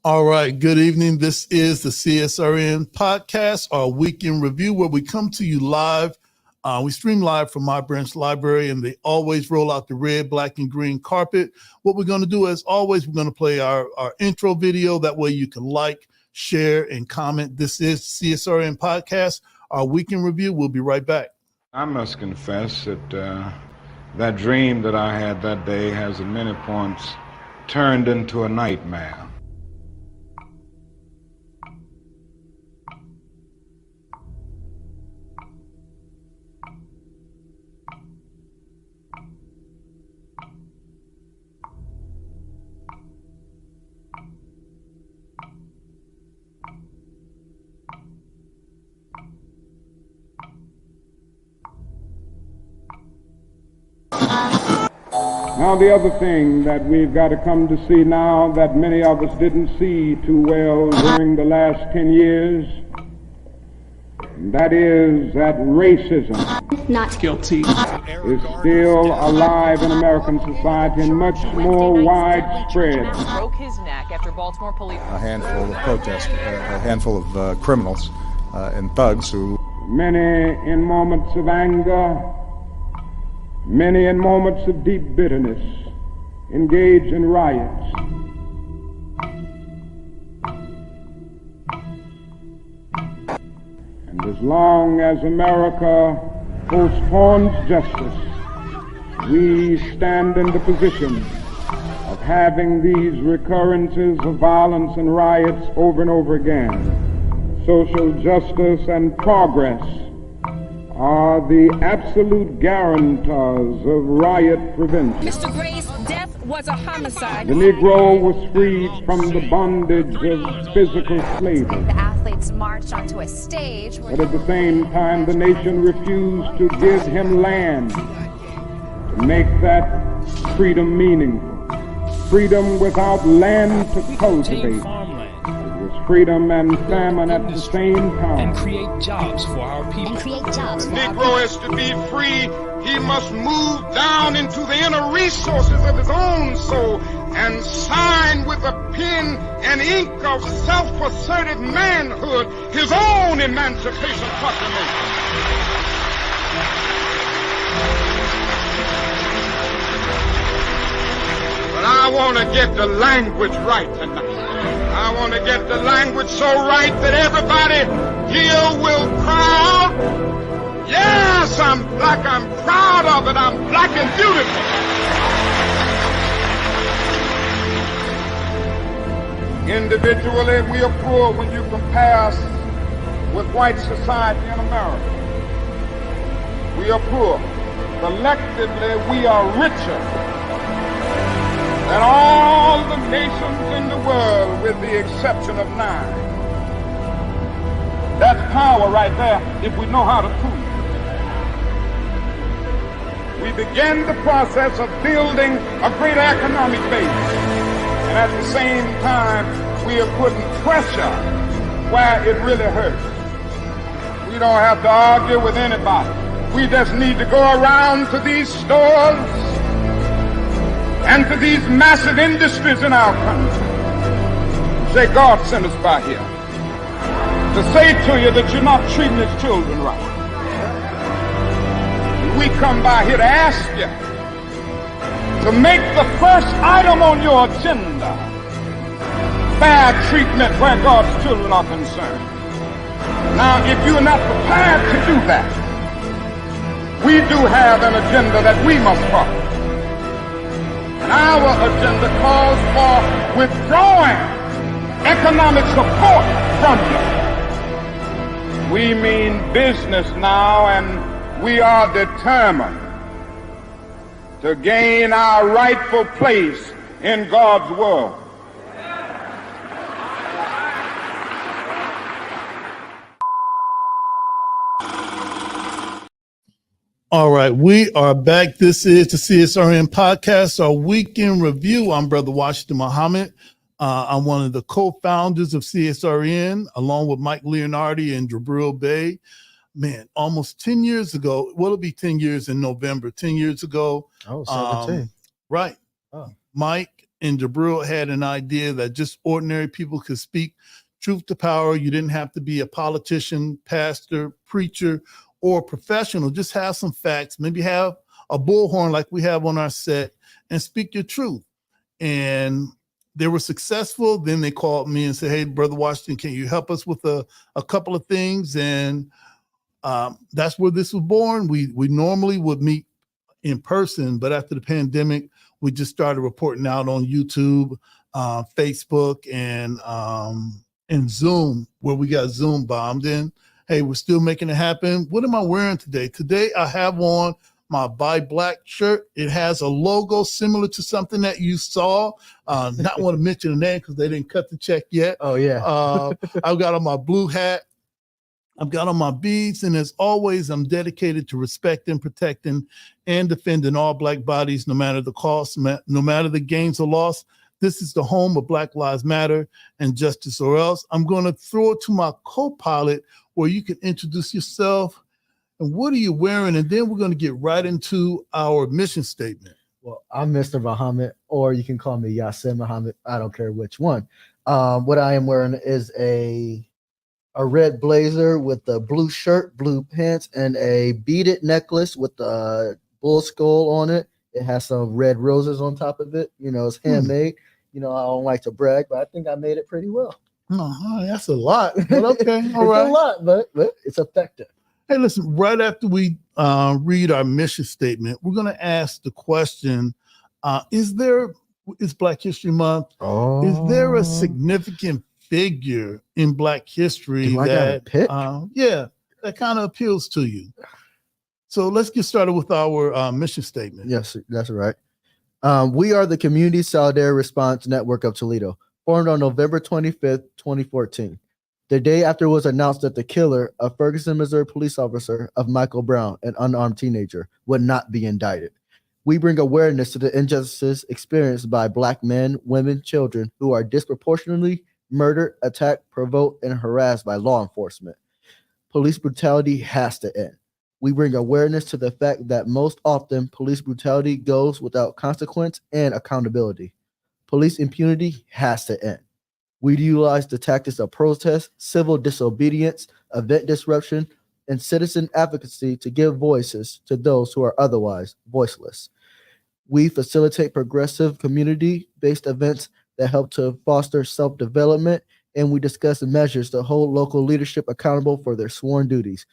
All right. Good evening. This is the CSRN podcast, our weekend review, where we come to you live. We stream live from my branch library, and they always roll out the red, black, and green carpet. What we're going to do, as always, we're going to play our intro video. That way you can like, share, and comment. This is CSRN podcast, our weekend review. We'll be right back. I must confess that that dream that I had that day has at many points turned into a nightmare. Now, the other thing that we've got to come to see now that many of us didn't see too well during the last 10 years, that is that racism not guilty is still alive in American society and much more widespread. Broke his neck after Baltimore police. A handful of protesters, a handful of criminals and thugs who... Many in moments of anger, many in moments of deep bitterness, engage in riots. And as long as America postpones justice, we stand in the position of having these recurrences of violence and riots over and over again. Social justice and progress are the absolute guarantors of riot prevention. Mr. Gray's death was a homicide. The Negro was freed from the bondage of physical slavery. The athletes marched onto a stage. But at the same time, the nation refused to give him land to make that freedom meaningful. Freedom without land to cultivate. Freedom and famine at the same time. And create jobs for our people. The Negro is to be free. He must move down into the inner resources of his own soul and sign with a pen and ink of self-assertive manhood his own emancipation proclamation. But I want to get the language right tonight. I want to get the language so right that everybody here will cry out, yes, I'm black, I'm proud of it, I'm black and beautiful. Individually, we are poor when you compare us with white society in America. We are poor. Collectively, we are richer than all the nations in the world with the exception of 9. That's power right there if we know how to prove it. We begin the process of building a greater economic base. And at the same time, we are putting pressure where it really hurts. We don't have to argue with anybody. We just need to go around to these stores and to these massive industries in our country. Say, God sent us by here to say to you that you're not treating his children right. We come by here to ask you to make the first item on your agenda fair treatment where God's children are concerned. Now, if you're not prepared to do that, we do have an agenda that we must follow. Our agenda calls for withdrawing economic support from you. We mean business now, and we are determined to gain our rightful place in God's world. All right, we are back. This is the CSRN podcast, our weekend review. I'm Brother Washington Muhammad. I'm one of the co-founders of CSRN, along with Mike Leonardi and Jabril Bey. Man, almost 10 years ago, well, it'll be 10 years in November. 10 years ago. Oh, 17. Right. Oh. Mike and Jabril had an idea that just ordinary people could speak truth to power. You didn't have to be a politician, pastor, preacher, or professional. Just have some facts, maybe have a bullhorn like we have on our set, and speak your truth. And they were successful. Then they called me and said, hey, Brother Washington, can you help us with a couple of things? And that's where this was born. We normally would meet in person, but after the pandemic, we just started reporting out on YouTube, Facebook, and Zoom, where we got Zoom bombed in. Hey, we're still making it happen. What am I wearing today? Today, I have on my Buy Black shirt. It has a logo similar to something that you saw. Not want to mention the name because they didn't cut the check yet. Oh, yeah. I've got on my blue hat. I've got on my beads. And as always, I'm dedicated to respecting, protecting, and defending all Black bodies, no matter the cost, no matter the gains or loss. This is the home of Black Lives Matter and Justice or Else. I'm going to throw it to my co-pilot where you can introduce yourself and what are you wearing? And then we're going to get right into our mission statement. Well, I'm Mr. Muhammad, or you can call me Yasin Muhammad. I don't care which one. What I am wearing is a red blazer with a blue shirt, blue pants, and a beaded necklace with a bull skull on it. It has some red roses on top of it. You know, it's handmade. You know, I don't like to brag, but I think I made it pretty well. Oh, that's a lot. But okay, all right. It's a lot, but it's effective. Hey, listen, right after we read our mission statement, we're going to ask the question, it's Black History Month. Oh. Is there a significant figure in Black history that kind of appeals to you? So let's get started with our mission statement. Yes, that's right. We are the Community Solidarity Response Network of Toledo, formed on November 25th, 2014. The day after it was announced that the killer, a Ferguson, Missouri police officer of Michael Brown, an unarmed teenager, would not be indicted. We bring awareness to the injustices experienced by Black men, women, children who are disproportionately murdered, attacked, provoked, and harassed by law enforcement. Police brutality has to end. We bring awareness to the fact that most often police brutality goes without consequence and accountability. Police impunity has to end. We utilize the tactics of protest, civil disobedience, event disruption, and citizen advocacy to give voices to those who are otherwise voiceless. We facilitate progressive community-based events that help to foster self-development, and we discuss measures to hold local leadership accountable for their sworn duties,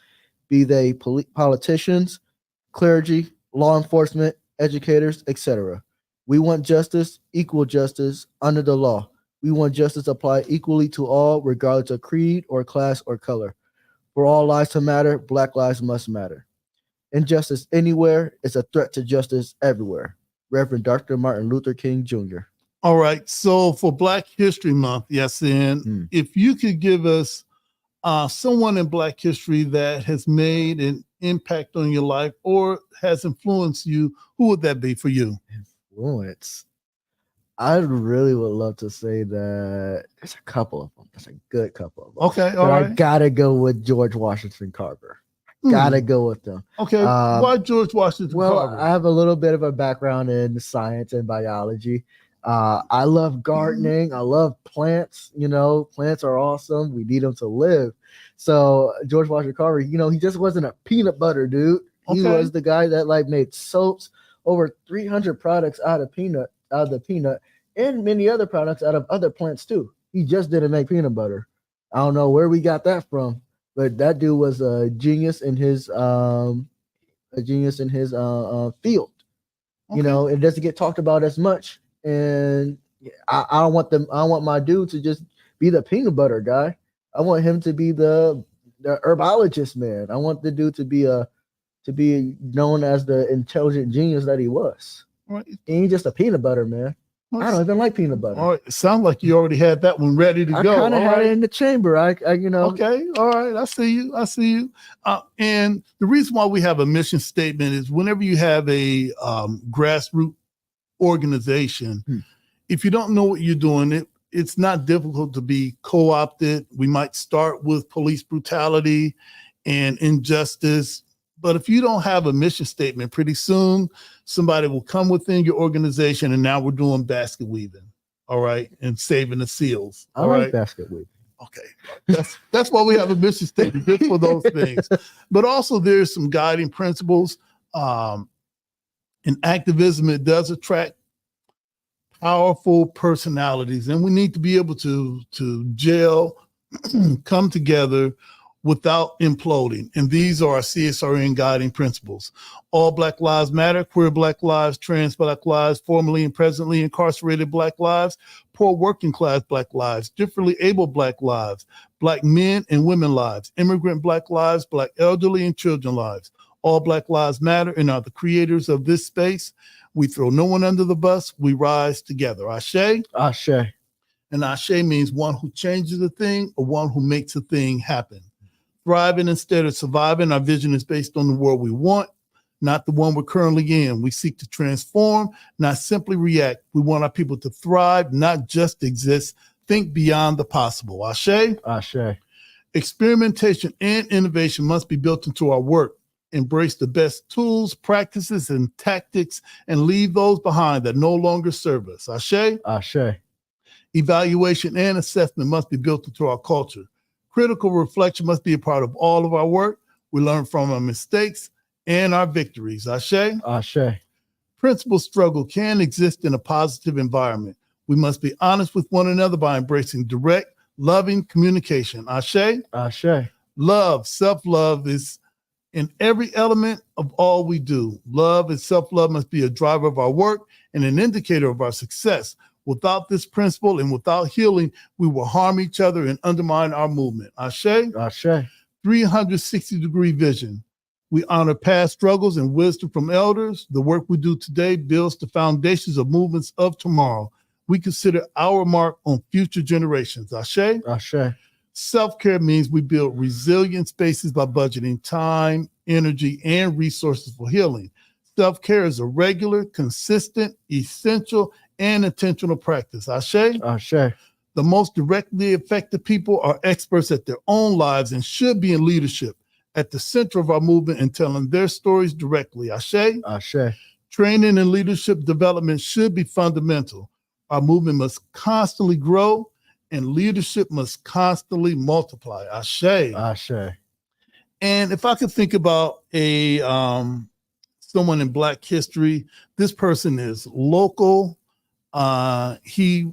be they politicians, clergy, law enforcement, educators, etc. We want justice, equal justice under the law. We want justice applied equally to all, regardless of creed or class or color. For all lives to matter, Black lives must matter. Injustice anywhere is a threat to justice everywhere. Reverend Dr. Martin Luther King Jr. All right. So for Black History Month, Yasin, if you could give us someone in Black history that has made an impact on your life or has influenced you, who would that be for you? Influence. I really would love to say that there's a couple of them. There's a good couple of them. Okay, all right. I gotta go with George Washington Carver. Gotta go with them. Okay, why George Washington Carver? Well, I have a little bit of a background in science and biology. I love gardening. I love plants. You know, plants are awesome. We need them to live. So George Washington Carver, you know, he just wasn't a peanut butter dude. He was the guy that like made soaps, over 300 products out of the peanut, and many other products out of other plants too. He just didn't make peanut butter. I don't know where we got that from, but that dude was a genius in his field. You know, it doesn't get talked about as much. And I want my dude to just be the peanut butter guy. I want him to be the herbologist man. I want the dude to be known as the intelligent genius that he was. Right. He ain't just a peanut butter man. I don't even like peanut butter. All right. It sounds like you already had that one ready to go. I kind of had it in the chamber. I you know. Okay. All right. I see you. And the reason why we have a mission statement is whenever you have a grassroots organization, if you don't know what you're doing, it's not difficult to be co-opted. We might start with police brutality and injustice, But if you don't have a mission statement, pretty soon somebody will come within your organization, and now we're doing basket weaving, all right, and saving the seals. I All like right. basket weaving. Okay, that's why we have a mission statement, just for those things. But also there's some guiding principles. In activism, it does attract powerful personalities, and we need to be able to gel, come together without imploding. And these are our CSRN guiding principles. All Black lives matter: queer Black lives, trans Black lives, formerly and presently incarcerated Black lives, poor working class Black lives, differently able Black lives, Black men and women lives, immigrant Black lives, Black elderly and children lives. All Black lives matter and are the creators of this space. We throw no one under the bus. We rise together. Ashe. Ashe. And Ashe means one who changes a thing or one who makes a thing happen. Thriving instead of surviving. Our vision is based on the world we want, not the one we're currently in. We seek to transform, not simply react. We want our people to thrive, not just exist. Think beyond the possible. Ashe. Ashe. Experimentation and innovation must be built into our work. Embrace the best tools, practices, and tactics, and leave those behind that no longer serve us. Ashe. Ashe. Evaluation and assessment must be built into our culture. Critical reflection must be a part of all of our work. We learn from our mistakes and our victories. Ashe. Ashe. Principal struggle can exist in a positive environment. We must be honest with one another by embracing direct, loving communication. Ashe. Ashe. Love, self-love is in every element of all we do. Love and self-love must be a driver of our work and an indicator of our success. Without this principle and without healing, we will harm each other and undermine our movement. Ashe. Ashe. 360-degree vision. We honor past struggles and wisdom from elders. The work we do today builds the foundations of movements of tomorrow. We consider our mark on future generations. Ashe. Ashe. Self-care means we build resilient spaces by budgeting time, energy, and resources for healing. Self-care is a regular, consistent, essential, and intentional practice. Ashe. Ashe. The most directly affected people are experts at their own lives and should be in leadership, at the center of our movement and telling their stories directly. Ashe. Ashe. Training and leadership development should be fundamental. Our movement must constantly grow and leadership must constantly multiply. Ashe. Ashe. And if I could think about a someone in Black history, this person is local. He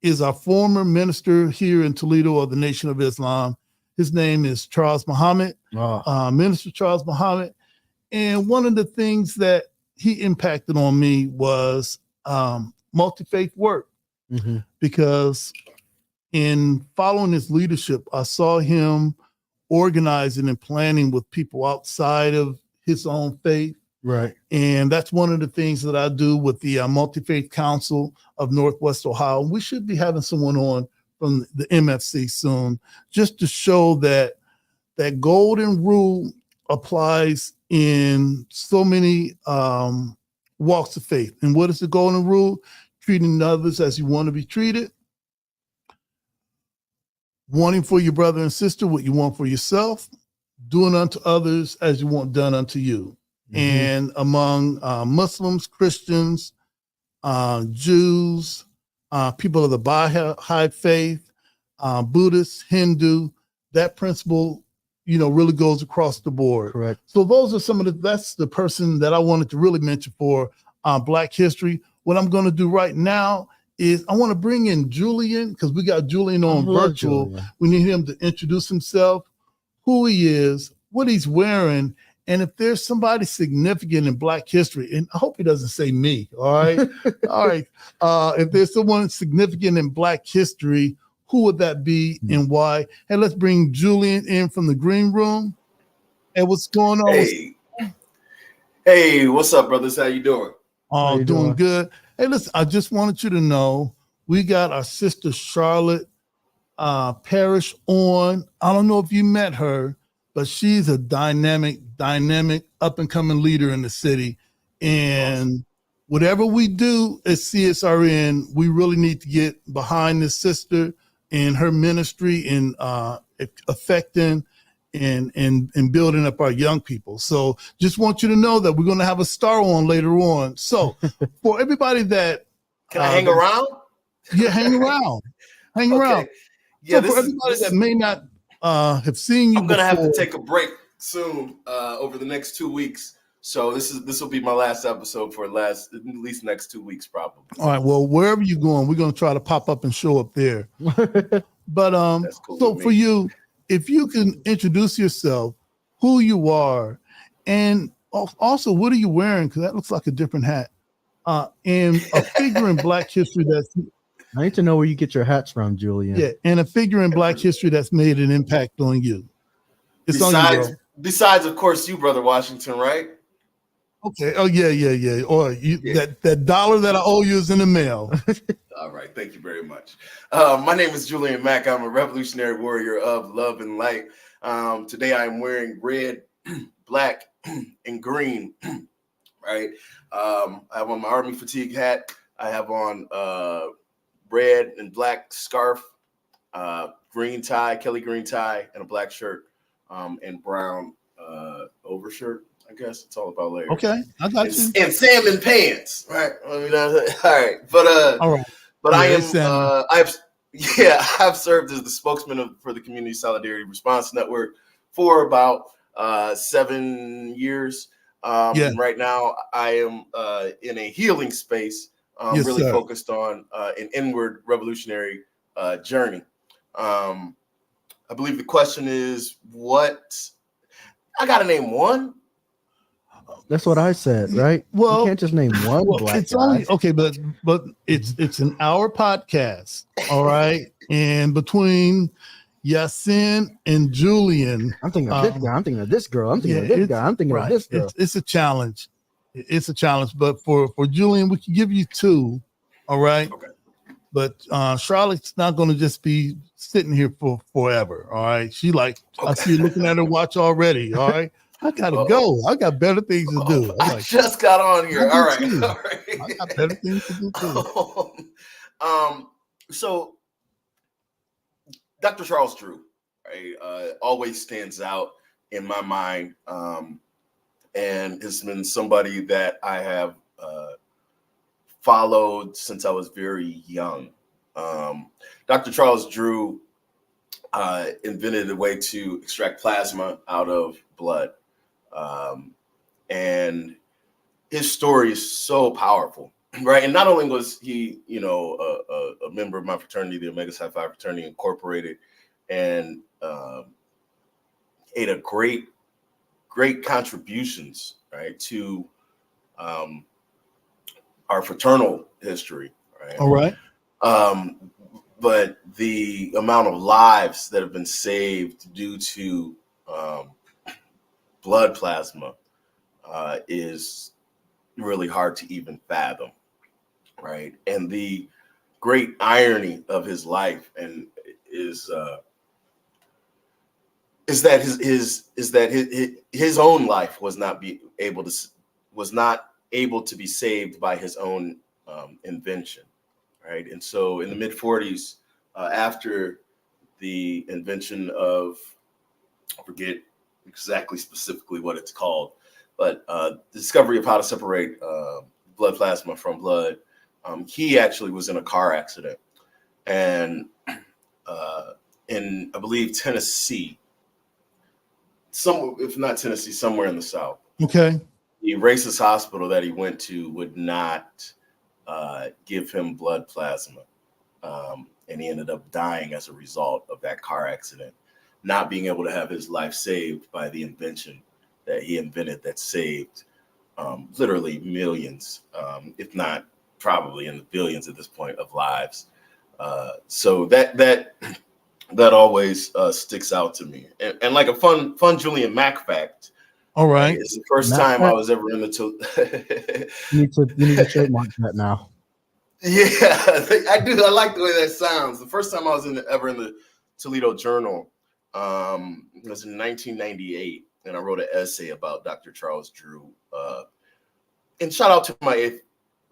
is our former minister here in Toledo of the Nation of Islam. His name is Charles Muhammad, Minister Charles Muhammad. And one of the things that he impacted on me was multi-faith work, because in following his leadership, I saw him organizing and planning with people outside of his own faith. Right. And that's one of the things that I do with the Multi-Faith Council of Northwest Ohio. We should be having someone on from the MFC soon, just to show that that golden rule applies in so many walks of faith. And what is the golden rule? Treating others as you want to be treated. Wanting for your brother and sister what you want for yourself, doing unto others as you want done unto you. And among Muslims, Christians, Jews, people of the Baha'i faith, Buddhists, Hindu, that principle, really goes across the board. Correct. So those are that's the person that I wanted to really mention for Black history. What I'm going to do right now is I want to bring in Julian, because we got Julian on virtual. Julian. We need him to introduce himself, who he is, what he's wearing, and if there's somebody significant in Black history, and I hope he doesn't say me, all right? All right. If there's someone significant in Black history, who would that be and why? Hey, let's bring Julian in from the green room. Hey, what's going on? Hey, what's up, brothers? How you doing? Oh, doing good. Hey, listen, I just wanted you to know we got our sister Charlotte Parrish on. I don't know if you met her, but she's a dynamic, up-and-coming leader in the city. And whatever we do at CSRN, we really need to get behind this sister and her ministry in affecting and building up our young people. So just want you to know that we're going to have a star on later on. So for everybody that can I hang around? Yeah, hang around. Hang around. Yeah, so for everybody that may not have seen you I'm going to have to before, take a break soon over the next 2 weeks. So this will be my last episode for at least next 2 weeks, probably. All right. Well, wherever you're going, we're going to try to pop up and show up there. But cool so for you, if you can introduce yourself, who you are, and also what are you wearing? Because that looks like a different hat. And a figure in Black history that's. I need to know where you get your hats from, Julian. Yeah, and a figure in Black history that's made an impact on you. It's besides, on you, bro. Besides, of course, you, Brother Washington, right? Okay. Oh yeah. Or that dollar that I owe you is in the mail. All right. Thank you very much. My name is Julian Mack. I'm a revolutionary warrior of love and light. Today I am wearing red, black, and green. Right. I have on my army fatigue hat. I have on red and black scarf, green tie, Kelly green tie, and a black shirt, and brown overshirt. I guess it's all about layers. Okay, I got you. And salmon pants, right? I mean, all right, but all right. But yeah, I've served as the spokesman for the Community Solidarity Response Network for about 7 years. Right now, I am in a healing space, really focused on an inward revolutionary journey. I believe the question is, what? I got to name one. That's what I said, right? Well, you can't just name one black it's guy. only okay, but it's an hour podcast, all right. And between Yasin and Julian, I'm thinking of this guy. I'm thinking of this girl. I'm thinking of this guy. I'm thinking of this girl. It's a challenge. It's a challenge. But for Julian, we can give you two, all right. Okay. But Charlotte's not going to just be sitting here for forever, all right. She I see you looking at her watch already, all right. I gotta go. I got better things to do. I just got on here. All right. I got better things to do too. So Dr. Charles Drew, right, always stands out in my mind, and has been somebody that I have followed since I was very young. Dr. Charles Drew invented a way to extract plasma out of blood. And his story is so powerful, right? And not only was he, a member of my fraternity, the Omega Psi Phi Fraternity Incorporated, and made a great contributions, right, to our fraternal history, right? All right. But the amount of lives that have been saved due to blood plasma is really hard to even fathom, right? And the great irony of his life and is that his own life was not able to be saved by his own invention, right? And so in the mid-40s, after the invention of, I forget exactly specifically what it's called, but the discovery of how to separate blood plasma from blood, he actually was in a car accident, and in, I believe, Tennessee, if not Tennessee, somewhere in the South. Okay. The racist hospital that he went to would not give him blood plasma, and he ended up dying as a result of that car accident, not being able to have his life saved by the invention that he invented that saved literally millions, if not probably in the billions at this point of lives. So that always sticks out to me. And like a fun Julian Mack fact. All right. It's the first time I was ever in the you need to trademark that now. Yeah, I do. I like the way that sounds. The first time I was ever in the Toledo Journal was in 1998, and I wrote an essay about Dr. Charles Drew. And shout out to my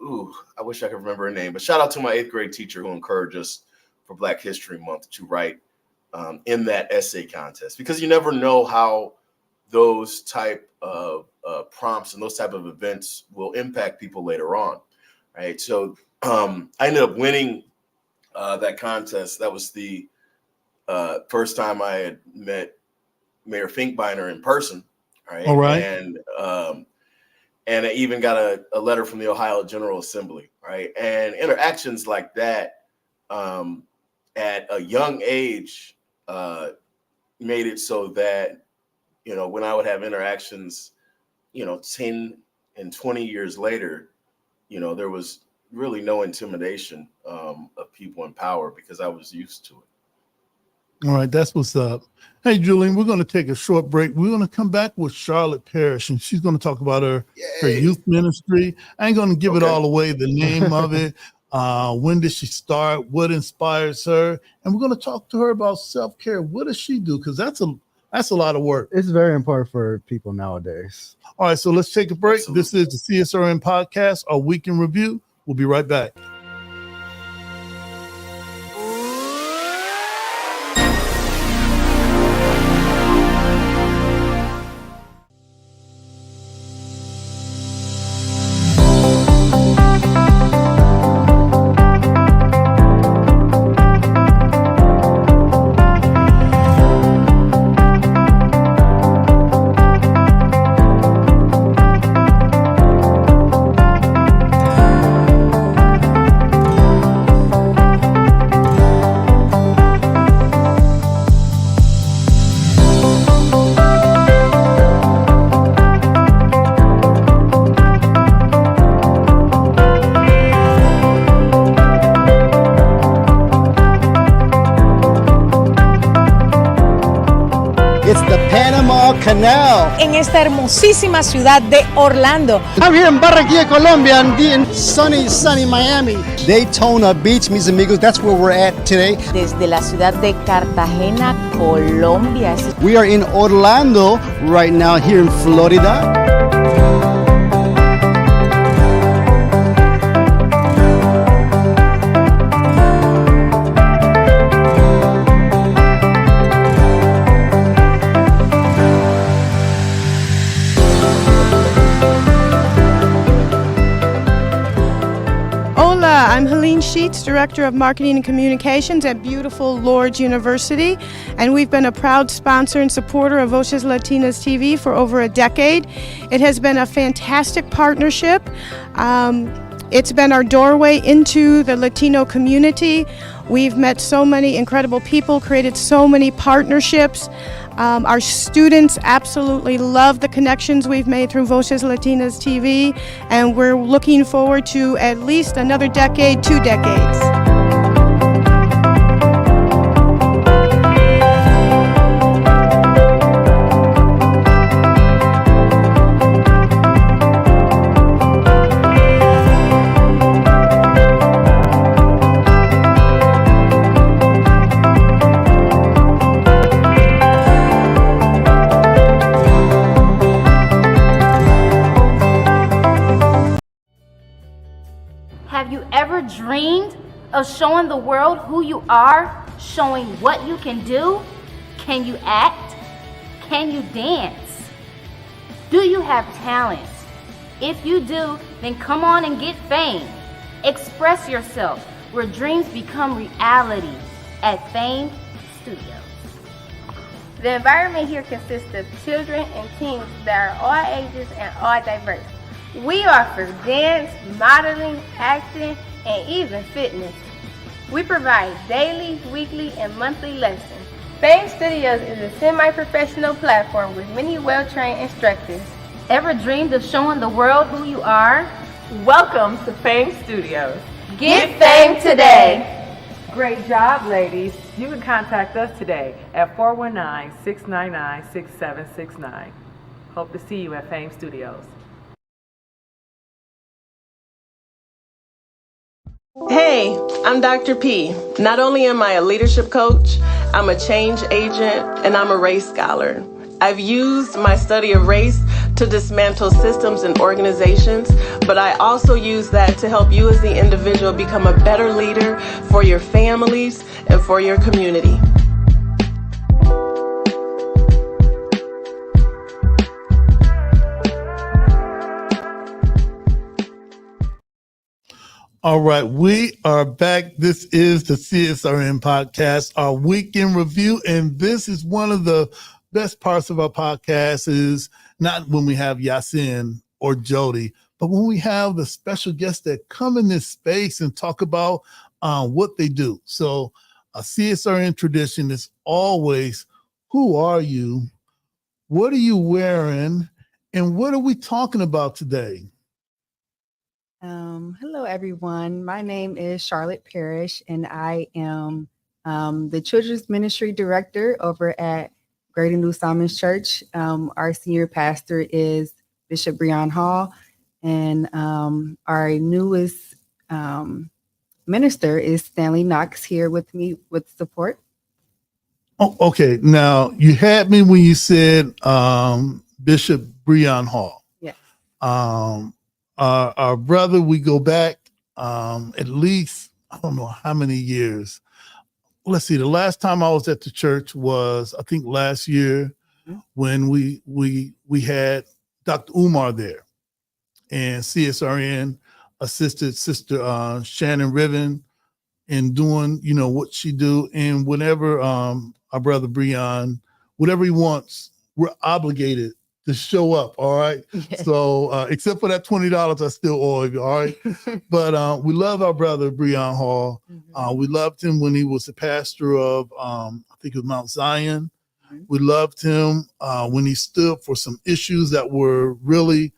I wish I could remember her name, but shout out to my 8th grade teacher who encouraged us for Black History Month to write in that essay contest, because you never know how those type of prompts and those type of events will impact people later on, right? So I ended up winning that contest. That was the first time I had met Mayor Finkbeiner in person, right? All right. And I even got a letter from the Ohio General Assembly, right? And interactions like that at a young age made it so that, you know, when I would have interactions, you know, 10 and 20 years later, you know, there was really no intimidation of people in power because I was used to it. All right, that's what's up. Hey, Julian, we're going to take a short break. We're going to come back with Charlotte Parrish, and she's going to talk about her youth ministry. I ain't going to give it all away, the name of it. When did she start? What inspires her? And we're going to talk to her about self-care. What does she do? Because that's a lot of work. It's very important for people nowadays. All right, so let's take a break. Absolutely. This is the CSRN Podcast, our Week in Review. We'll be right back. Canal. En esta hermosísima ciudad de Orlando. I'm here in Barranquilla, Colombia, and in sunny Miami. Daytona Beach, mis amigos, that's where we're at today. Desde la ciudad de Cartagena, Colombia. We are in Orlando right now, here in Florida. I'm Helene Sheets, Director of Marketing and Communications at beautiful Lourdes University, and we've been a proud sponsor and supporter of Voces Latinas TV for over a decade. It has been a fantastic partnership. It's been our doorway into the Latino community. We've met so many incredible people, created so many partnerships. Our students absolutely love the connections we've made through Voces Latinas TV, and we're looking forward to at least another decade, 2 decades. Have you ever dreamed of showing the world who you are, showing what you can do? Can you act? Can you dance? Do you have talents? If you do, then come on and get fame. Express yourself where dreams become reality at Fame Studios. The environment here consists of children and teens that are all ages and all diverse. We offer dance, modeling, acting, and even fitness. We provide daily, weekly, and monthly lessons. Fame Studios is a semi-professional platform with many well-trained instructors. Ever dreamed of showing the world who you are? Welcome to Fame Studios. Get fame today. Great job, ladies. You can contact us today at 419-699-6769. Hope to see you at Fame Studios. Hey, I'm Dr. P. Not only am I a leadership coach, I'm a change agent, and I'm a race scholar. I've used my study of race to dismantle systems and organizations, but I also use that to help you as the individual become a better leader for your families and for your community. All right, we are back. This is the CSRN podcast, our weekend review, and this is one of the best parts of our podcast is not when we have Yasin or Jody, but when we have the special guests that come in this space and talk about what they do. So a CSRN tradition is always, who are you? What are you wearing? And what are we talking about today? Hello, everyone. My name is Charlotte Parrish, and I am the Children's Ministry Director over at Greater New Simons Church. Our senior pastor is Bishop Breon Hall, and our newest minister is Stanley Knox here with me with support. Oh, okay. Now, you had me when you said Bishop Breon Hall. Yes. Our brother, we go back at least, I don't know how many years. Let's see, the last time I was at the church was, I think, last year when we had Dr. Umar there, and CSRN assisted Sister Shannon Riven in doing, what she do. And whenever our brother Breon, whatever he wants, we're obligated to show up. All right. Yes. So except for that $20 I still owe you. All right. But we love our brother Breon Hall. We loved him when he was the pastor of I think it was Mount Zion. We loved him when he stood for some issues that were really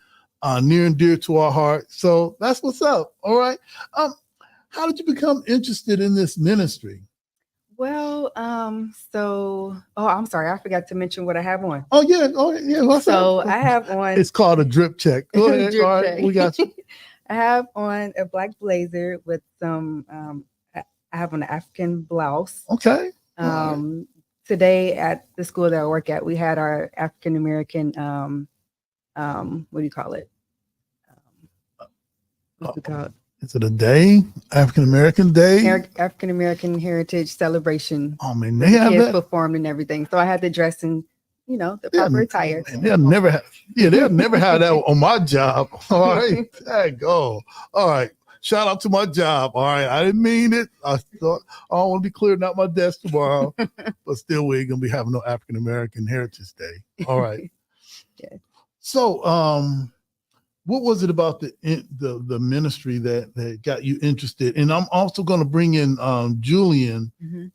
near and dear to our heart. So that's what's up. All right. How did you become interested in this ministry? Well, I'm sorry, I forgot to mention what I have on. Oh yeah. What's up? I have on. It's called a drip check. Go ahead. Drip All right, check. we got you. I have on a black blazer with some. I have on an African blouse. Okay. Today at the school that I work at, we had our African American. What do you call it? What's it called? Is it a day? African American Day? African American Heritage Celebration. Oh man, they have kids that. Performed and everything. So I had to dress in, the proper attire. Man, they'll never have that on my job. All right. There you go. All right. Shout out to my job. All right. I didn't mean it. I thought I don't want to be clearing out my desk tomorrow. But still, we ain't gonna be having no African American Heritage Day. All right. Yeah. So what was it about the ministry that got you interested? And I'm also going to bring in Julian. Mm-hmm.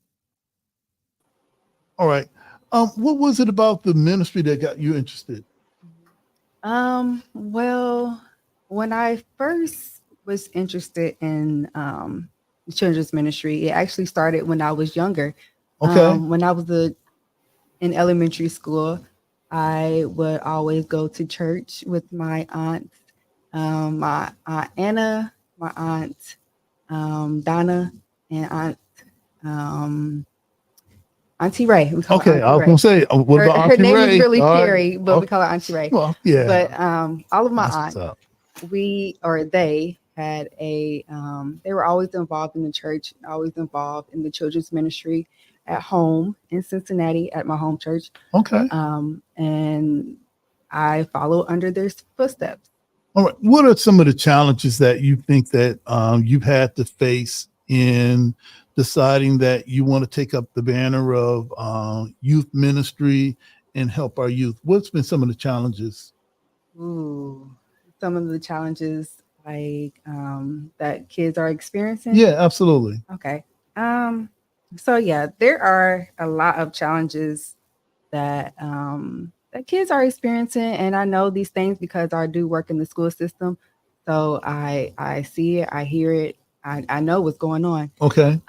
All right. What was it about the ministry that got you interested? Well, when I first was interested in the children's ministry, it actually started when I was younger. Okay. When I was in elementary school, I would always go to church with my aunts. My aunt Anna, my aunt Donna, and Auntie Ray. Okay, I was gonna say, what about Auntie Ray? Her name is really all Carrie, right. but we call her Auntie Ray. Well, yeah. But all of my That's aunts, they had they were always involved in the church, always involved in the children's ministry at home in Cincinnati at my home church. Okay. And I follow under their footsteps. All right. What are some of the challenges that you think that you've had to face in deciding that you want to take up the banner of youth ministry and help our youth? What's been some of the challenges? Some of the challenges like that kids are experiencing? Yeah, absolutely. Okay. So yeah, there are a lot of challenges that that kids are experiencing, and I know these things because I do work in the school system. So I see it, I hear it, I know what's going on. Okay.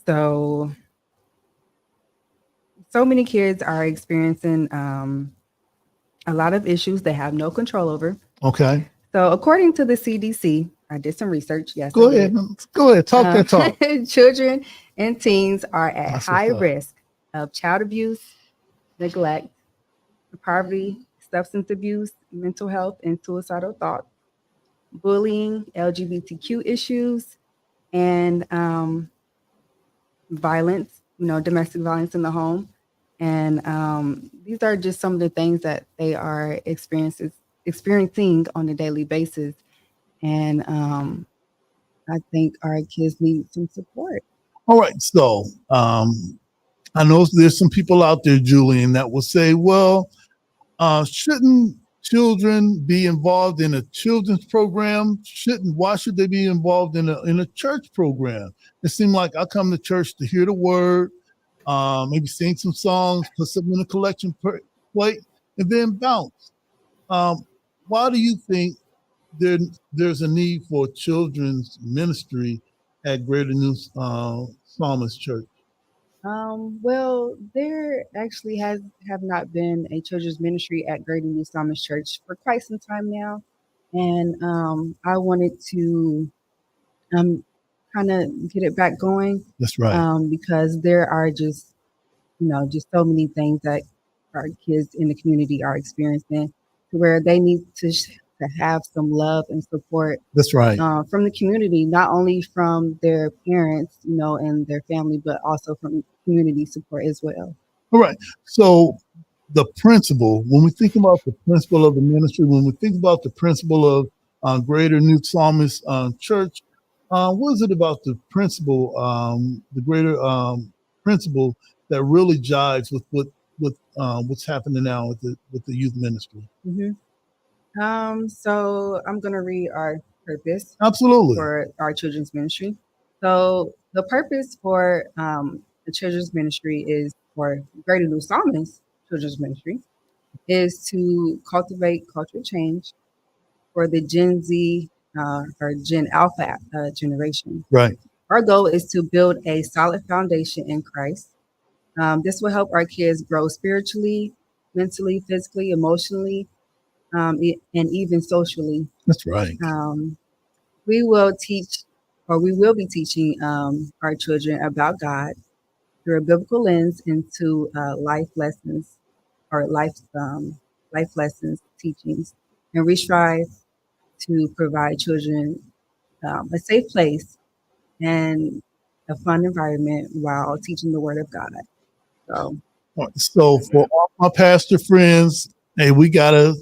So many kids are experiencing a lot of issues they have no control over. Okay. So according to the CDC, I did some research. Yes. Go ahead. Talk that talk. Children and teens are at high risk of child abuse, neglect, poverty, substance abuse, mental health, and suicidal thoughts, bullying, LGBTQ issues, and violence, domestic violence in the home. And these are just some of the things that they are experiencing on a daily basis. And I think our kids need some support. All right. So I know there's some people out there, Julian, that will say, well, shouldn't children be involved in a children's program? Why should they be involved in a church program? It seems like I come to church to hear the word, maybe sing some songs, put something in a collection plate, and then bounce. Why do you think there's a need for children's ministry at Greater New Psalmist Church? Well, there actually have not been a children's ministry at Greater New Psalmist Church for quite some time now, and I wanted to kind of get it back going. That's right. Because there are just just so many things that our kids in the community are experiencing, to where they need to have some love and support. That's right. From the community, not only from their parents, and their family, but also from community support as well. All right. So the principle, when we think about the principle of the ministry, when we think about the principle of Greater New Psalmist Church, what is it about the principle, the greater principle that really jives with what's happening now with the youth ministry? Mm-hmm. So I'm going to read our purpose. Absolutely. For our children's ministry. So the purpose for the children's ministry is, for Greater New Psalmist Children's Ministry, is to cultivate cultural change for the Gen Z or Gen Alpha generation. Right. Our goal is to build a solid foundation in Christ. This will help our kids grow spiritually, mentally, physically, emotionally, and even socially. That's right. We will be teaching our children about God through a biblical lens into life lessons teachings, and we strive to provide children a safe place and a fun environment while teaching the Word of God. So for all my pastor friends, hey, we gotta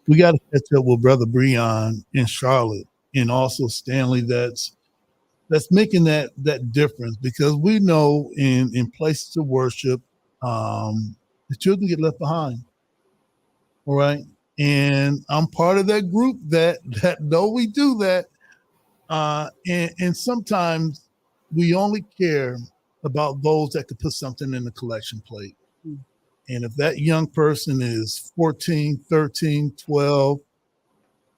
catch up with Brother Breon in Charlotte, and also Stanley. That's making that difference, because we know in places of worship, the children get left behind. All right, and I'm part of that group that know we do that, and sometimes we only care about those that could put something in the collection plate. And if that young person is 14, 13, 12,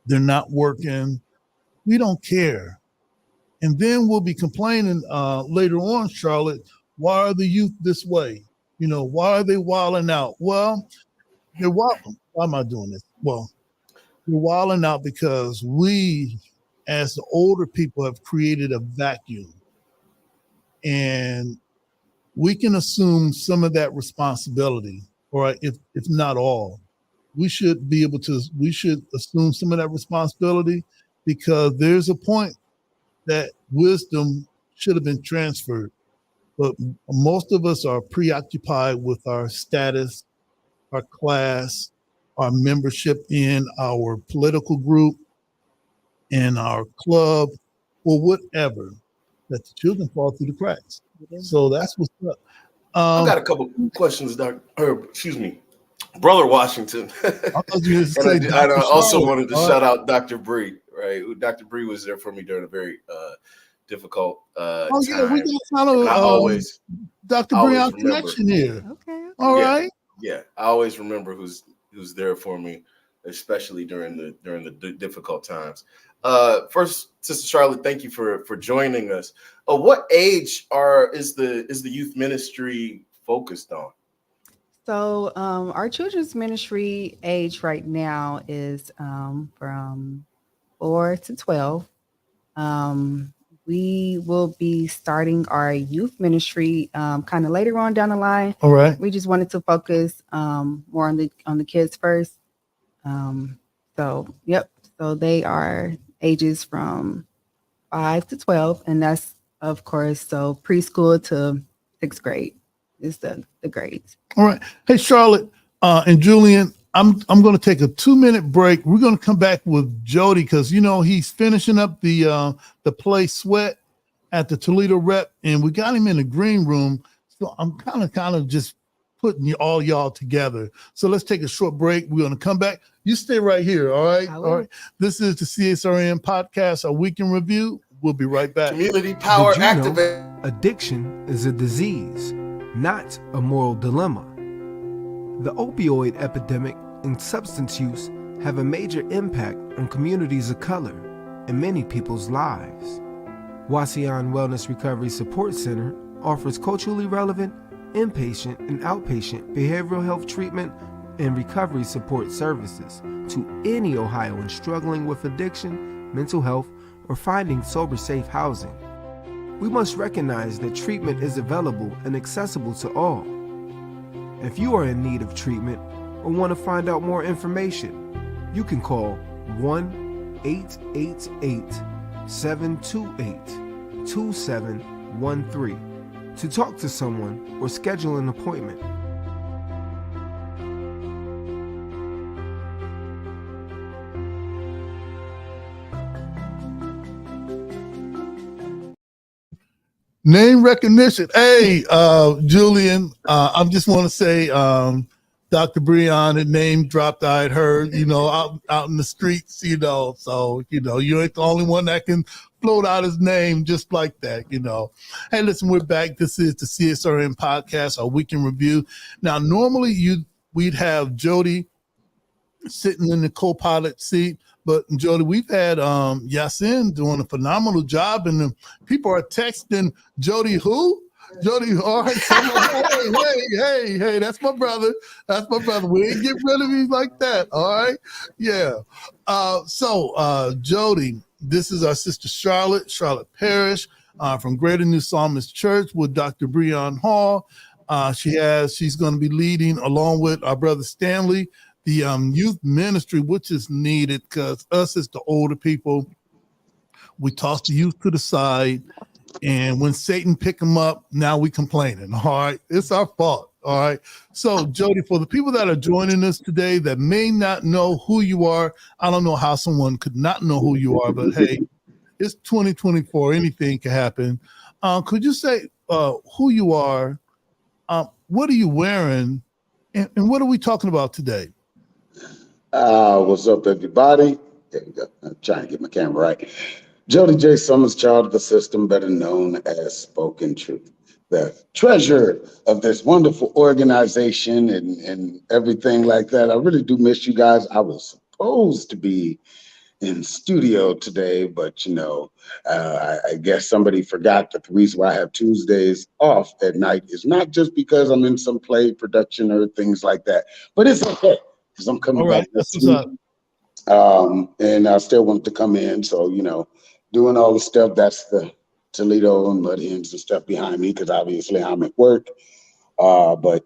they're not working, we don't care. And then we'll be complaining later on, Charlotte, why are the youth this way? Why are they wilding out? Well, they're wilding. Why am I doing this? Well, they're wilding out because we, as the older people, have created a vacuum. And we can assume some of that responsibility, or if not all. We should assume some of that responsibility, because there's a point that wisdom should have been transferred. But most of us are preoccupied with our status, our class, our membership in our political group, in our club, or whatever, that the children fall through the cracks. So that's what's up. I've got a couple questions, Brother Washington. I also wanted to shout out Dr. Bree, right? Dr. Bree was there for me during a very difficult time. Yeah, we got follow Dr. Bree on connection here. Okay. All right. Yeah, I always remember who's there for me, especially during the difficult times. First, Sister Charlotte, thank you for joining us. What age is the youth ministry focused on? So our children's ministry age right now is from 4 to 12. We will be starting our youth ministry kind of later on down the line. All right. We just wanted to focus more on the kids first. So they are ages from 5 to 12, and that's, of course, so preschool to 6th grade is the grades. All right. Hey, Charlotte and Julian, I'm going to take a 2-minute break. We're going to come back with Jody because he's finishing up the play Sweat at the Toledo Rep, and we got him in the green room. So I'm kind of just putting all y'all together. So let's take a short break. We're going to come back. You stay right here. All right. All right. This is the CSRN podcast, a week in review. We'll be right back. Community power activate. Addiction is a disease, not a moral dilemma. The opioid epidemic and substance use have a major impact on communities of color and many people's lives. Wasion Wellness Recovery Support Center offers culturally relevant, inpatient and outpatient behavioral health treatment and recovery support services to any Ohioan struggling with addiction, mental health, or finding sober-safe housing. We must recognize that treatment is available and accessible to all. If you are in need of treatment or want to find out more information, you can call 1-888-728-2713 to talk to someone or schedule an appointment. Name recognition. Hey, Julian, I just want to say, Dr. Breon, the name dropped. I had heard, out in the streets, so, you ain't the only one that can float out his name just like that, Hey, listen, we're back. This is the CSRN podcast, our week in review. Now, normally we'd have Jody sitting in the co-pilot seat, but Jody, we've had Yasin doing a phenomenal job, and the people are texting Jody who? Jody, all right, hey, that's my brother. That's my brother. We ain't get rid of him like that, all right? Yeah. So Jody, this is our sister Charlotte Parrish from Greater New Psalmist Church with Dr. Breon Hall. She's going to be leading along with our brother Stanley the youth ministry, which is needed because us as the older people, we toss the youth to the side, and when Satan pick them up, now we complaining. All right, it's our fault. All right. So Jody, for the people that are joining us today that may not know who you are, I don't know how someone could not know who you are, but hey, it's 2024. Anything can happen. Could you say who you are? What are you wearing? And what are we talking about today? What's up, everybody? There we go. I'm trying to get my camera right. Jody J. Summers, child of the system, better known as Spoken Truth, the treasurer of this wonderful organization and everything like that. I really do miss you guys. I was supposed to be in studio today, but I guess somebody forgot that the reason why I have Tuesdays off at night is not just because I'm in some play production or things like that, but it's okay. Because I'm coming back this week. And I still wanted to come in. So, doing all the stuff, that's the Toledo and Mud Hens and stuff behind me, because obviously I'm at work. But,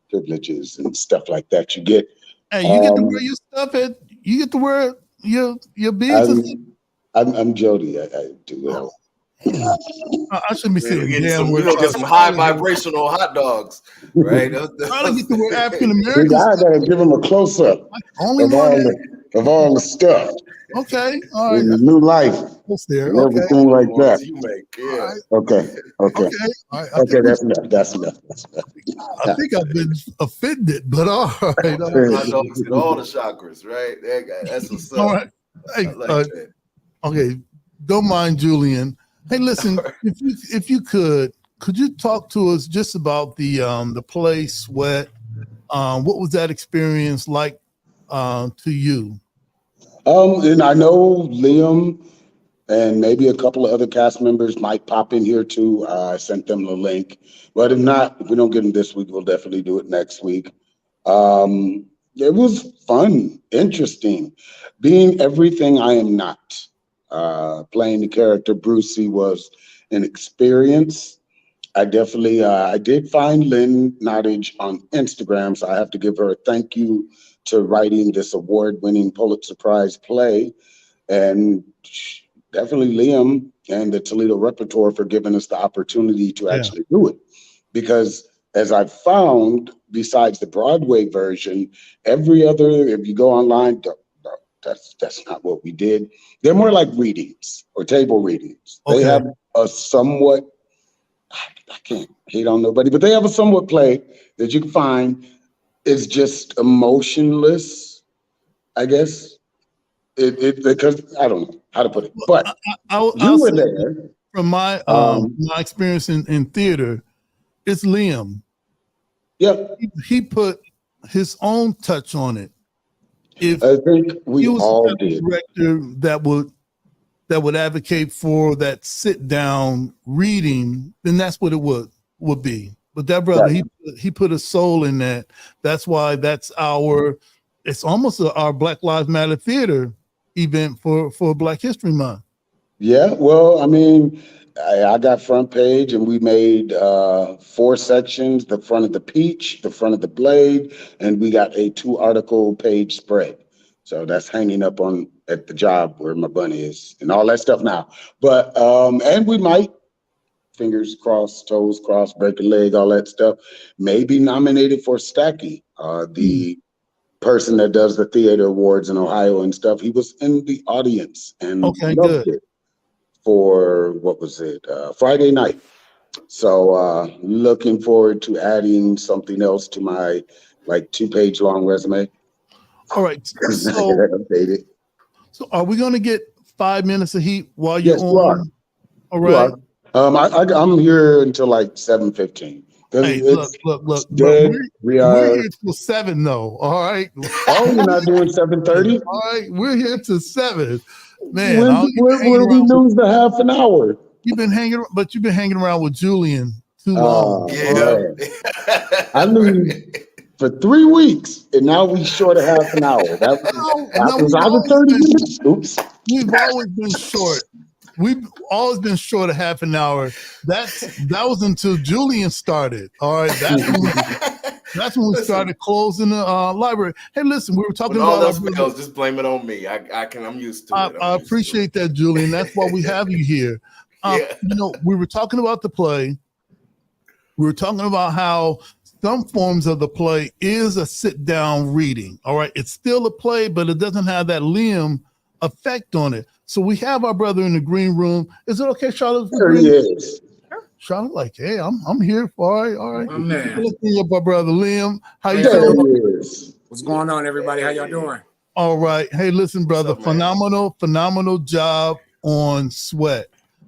privileges and stuff like that you get. Hey, you get to wear your stuff you get to wear your beads. I'm Jody. I do help. I shouldn't be sitting down. We're gonna get some high vibrational hot dogs, right? I get to wear African American. I gotta give them a close up of all the stuff. Okay, all right. New life. There. And everything like that. Right. Okay. All right. Okay, that's enough. I think I've been offended, but all right. Hot dogs in all the chakras, right? That's what's up. All right. Hey, okay. Don't mind Julian. Hey, listen, if you could you talk to us just about the play Sweat? What was that experience like to you? And I know Liam and maybe a couple of other cast members might pop in here too. I sent them the link, but if not, if we don't get them this week, we'll definitely do it next week. It was fun, interesting, being everything I am not. Playing the character Brucey was an experience. I definitely, I did find Lynn Nottage on Instagram, so I have to give her a thank you to writing this award-winning Pulitzer Prize play, and definitely Liam and the Toledo Repertoire for giving us the opportunity to actually do it. Because as I've found, besides the Broadway version, every other, if you go online, that's not what we did. They're more like readings or table readings. Okay. They have a somewhat, I can't hate on nobody, but they have a somewhat play that you can find is just emotionless, I guess. Because I don't know how to put it, but you were there. From my my experience in theater, it's Liam. Yep. He put his own touch on it. If I think we all did. Director that would advocate for that sit down reading, then that's what it would be. But that brother, he put a soul in that. That's why it's almost our Black Lives Matter theater event for Black History Month. Yeah, well, I mean, I got front page, and we made 4 sections: the front of the peach, the front of the blade, and we got a 2-article page spread. So that's hanging up at the job where my bunny is and all that stuff now. But and we might, fingers crossed, toes crossed, break a leg, all that stuff, maybe nominated for Stacky, the person that does the theater awards in Ohio and stuff. He was in the audience and loved it for, what was it, Friday night. So looking forward to adding something else to my 2-page long resume. All right. So are we going to get 5 minutes of heat while you're on? You are. All right. I'm here until 7:15. Hey, look. We're here till 7 though. All right. Oh, you're not doing 7:30? All right, we're here till 7. Man, when we lose the half an hour. You've been hanging around with Julian too long. I lose for 3 weeks, and now we short a half an hour. That was either 30 minutes. Oops. We've always been short. We've always been short a half an hour. That was until Julian started. All right, that's when we started closing the library. Hey, listen, we were talking about all else. Just blame it on me. I'm used to it. I appreciate that, Julian. That's why we have you here. We were talking about the play. We were talking about how some forms of the play is a sit-down reading. All right, it's still a play, but it doesn't have that Liam effect on it. So we have our brother in the green room. Is it okay, Charlotte? There he is. Charlotte, hey, I'm here for it. All right. I'm there. Looking up my brother Liam. How you doing? What's going on, everybody? How y'all doing? All right. Hey, listen, brother. Phenomenal job on Sweat.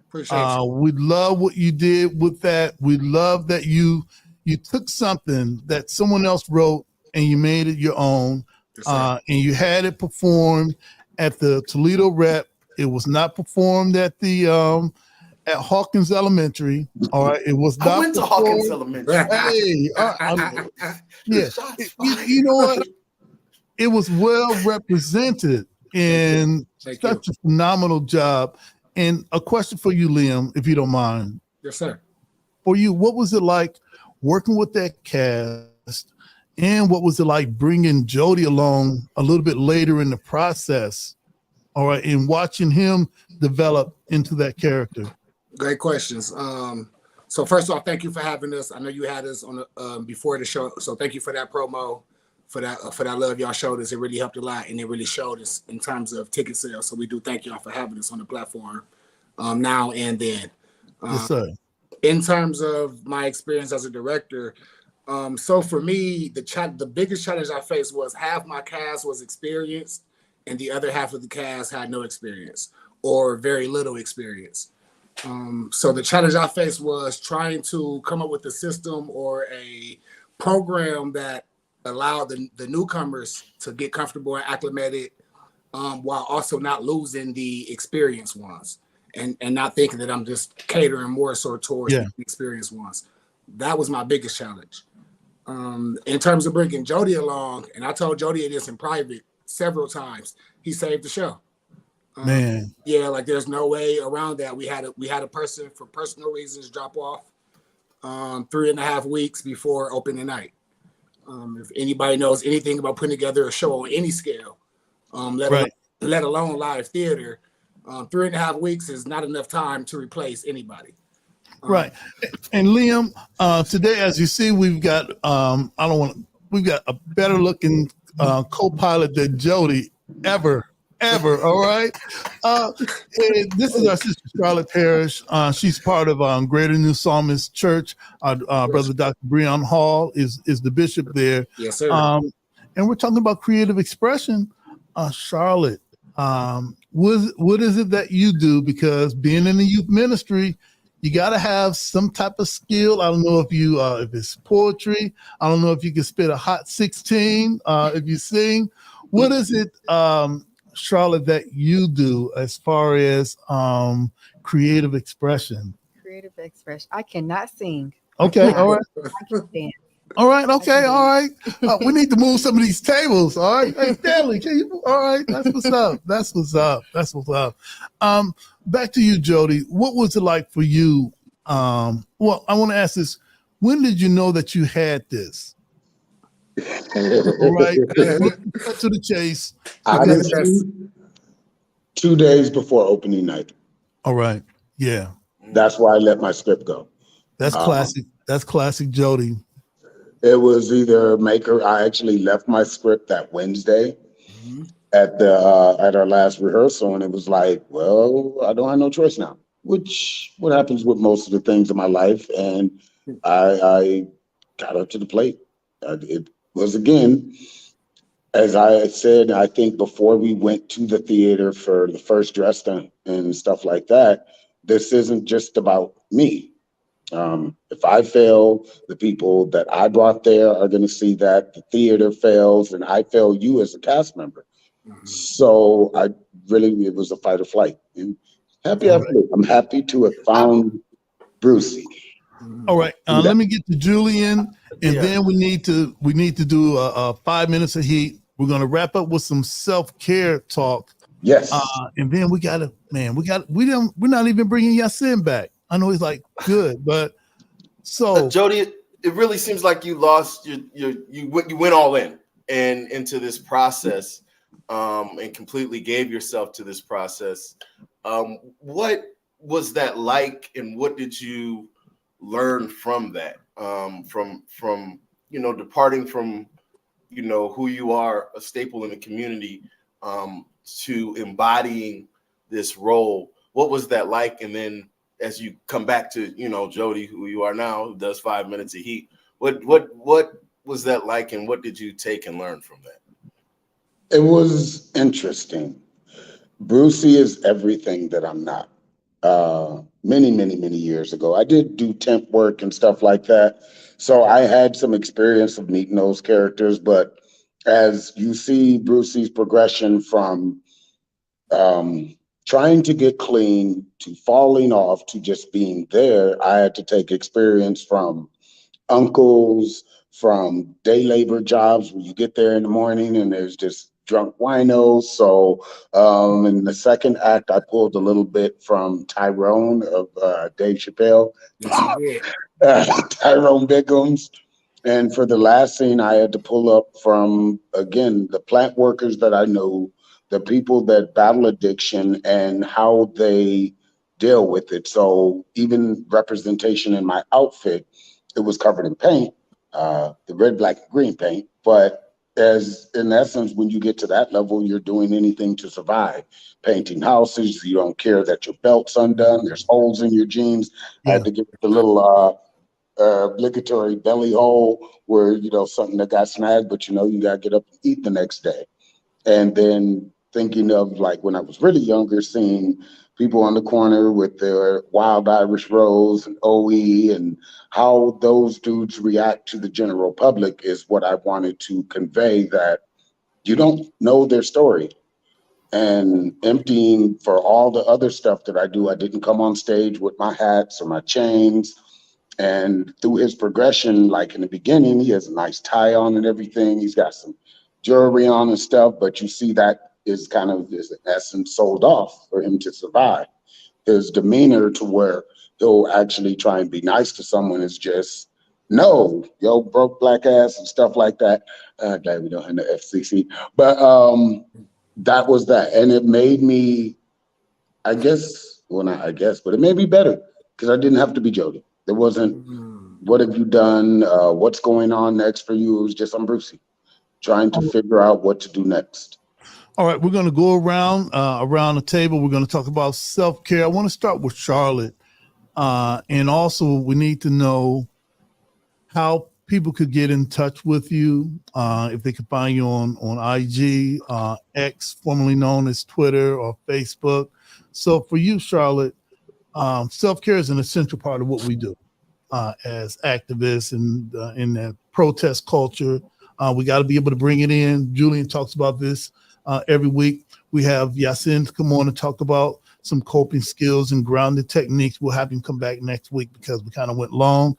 Appreciate you. We love what you did with that. We love that you took something that someone else wrote and you made it your own. And you had it performed at the Toledo Rep. It was not performed at the at Hawkins Elementary. All right, it was not. I went to Hawkins Elementary. Hey, yeah, you know what? It was well represented and such a phenomenal job. And a question for you, Liam, if you don't mind. Yes, sir. For you, what was it like working with that cast, and what was it like bringing Jody along a little bit later in the process? All right, and watching him develop into that character. Great questions. So first of all, thank you for having us. I know you had us on before the show, so thank you for that promo, for that love y'all showed us. It really helped a lot, and it really showed us in terms of ticket sales. So we do thank y'all for having us on the platform now and then. Yes, sir. In terms of my experience as a director, so for me, the biggest challenge I faced was half my cast was experienced, and the other half of the cast had no experience or very little experience. So the challenge I faced was trying to come up with a system or a program that allowed the newcomers to get comfortable and acclimated, while also not losing the experienced ones, and not thinking that I'm just catering more so towards the experienced ones. That was my biggest challenge. In terms of bringing Jody along, and I told Jody this in private several times, he saved the show. Man, there's no way around that. We had a person for personal reasons drop off 3.5 weeks before opening night. If anybody knows anything about putting together a show on any scale, let alone live theater, 3.5 weeks is not enough time to replace anybody. Right. And Liam, today, as you see, we've got we've got a better looking co-pilot than Jody ever. All right. And this is our sister Charlotte Parrish. She's part of Greater New Psalmist Church. Brother Dr. Breon Hall is the bishop there. Yes, sir. And we're talking about creative expression. Charlotte, what is it that you do? Because being in the youth ministry, you got to have some type of skill. I don't know if you if it's poetry. I don't know if you can spit a hot 16. If you sing, what is it, Charlotte, that you do as far as creative expression? Creative expression. I cannot sing. Okay, all right. I can dance. All right, okay, all right. We need to move some of these tables. All right, hey Stanley, can you? All right, that's what's up. That's what's up. That's what's up. Back to you, Jody. What was it like for you? Well, I want to ask this: when did you know that you had this? All right, cut to the chase. Honestly, 2 days before opening night. All right, yeah. That's why I let my script go. That's classic. That's classic, Jody. It was either I actually left my script that Wednesday at our last rehearsal, and it was like, well, I don't have no choice now. Which what happens with most of the things in my life, and I got up to the plate. It was, again, as I said, I think before we went to the theater for the first dress and stuff like that, this isn't just about me. If I fail, the people that I brought there are going to see that. The theater fails, and I fail you as a cast member. So it was a fight or flight. And I'm happy to have found Brucey. All right, let me get to Julian, and then we need to do 5 minutes of heat. We're going to wrap up with some self-care talk. Yes. And then we're not even bringing Yasin back. I know he's like good, but so Jody, it really seems like you lost you went all in and into this process, and completely gave yourself to this process. What was that like, and what did you learn from that? From departing from who you are, a staple in the community, to embodying this role. What was that like? And then as you come back to, Jody, who you are now, who does 5 minutes of heat, what was that like, and what did you take and learn from that? It was interesting. Brucey is everything that I'm not. Many, many, many years ago, I did do temp work and stuff like that. So I had some experience of meeting those characters, but as you see Brucey's progression from trying to get clean to falling off to just being there, I had to take experience from uncles, from day labor jobs where you get there in the morning and there's just drunk winos. So in the second act, I pulled a little bit from Tyrone of Dave Chappelle, Tyrone Biggums. And for the last scene, I had to pull up from, again, the plant workers that I know, the people that battle addiction and how they deal with it. So even representation in my outfit, it was covered in paint, the red, black, and green paint. But as in essence, when you get to that level, you're doing anything to survive. Painting houses, you don't care that your belt's undone, there's holes in your jeans. I had to get the little obligatory belly hole where, something that got snagged, but you got to get up and eat the next day. And then thinking of like when I was really younger, seeing people on the corner with their wild Irish rose and OE and how those dudes react to the general public is what I wanted to convey, that you don't know their story. And emptying for all the other stuff that I do, I didn't come on stage with my hats or my chains. And through his progression, like in the beginning, he has a nice tie on and everything. He's got some jewelry on and stuff, but you see that is kind of, in essence, sold off for him to survive. His demeanor to where he'll actually try and be nice to someone is just, no, yo, broke black ass and stuff like that. Glad we don't have the FCC. But that was that. And it made me, but it made me better. because I didn't have to be Jody. There wasn't, what have you done? What's going on next for you? It was just, I'm Brucey, trying to figure out what to do next. All right, we're going to go around the table. We're going to talk about self-care. I want to start with Charlotte. And also we need to know how people could get in touch with you, if they could find you on IG, X, formerly known as Twitter or Facebook. So for you, Charlotte, self-care is an essential part of what we do as activists and in that protest culture. We got to be able to bring it in. Julian talks about this every week. We have Yasin come on and talk about some coping skills and grounded techniques. We'll have him come back next week because we kind of went long.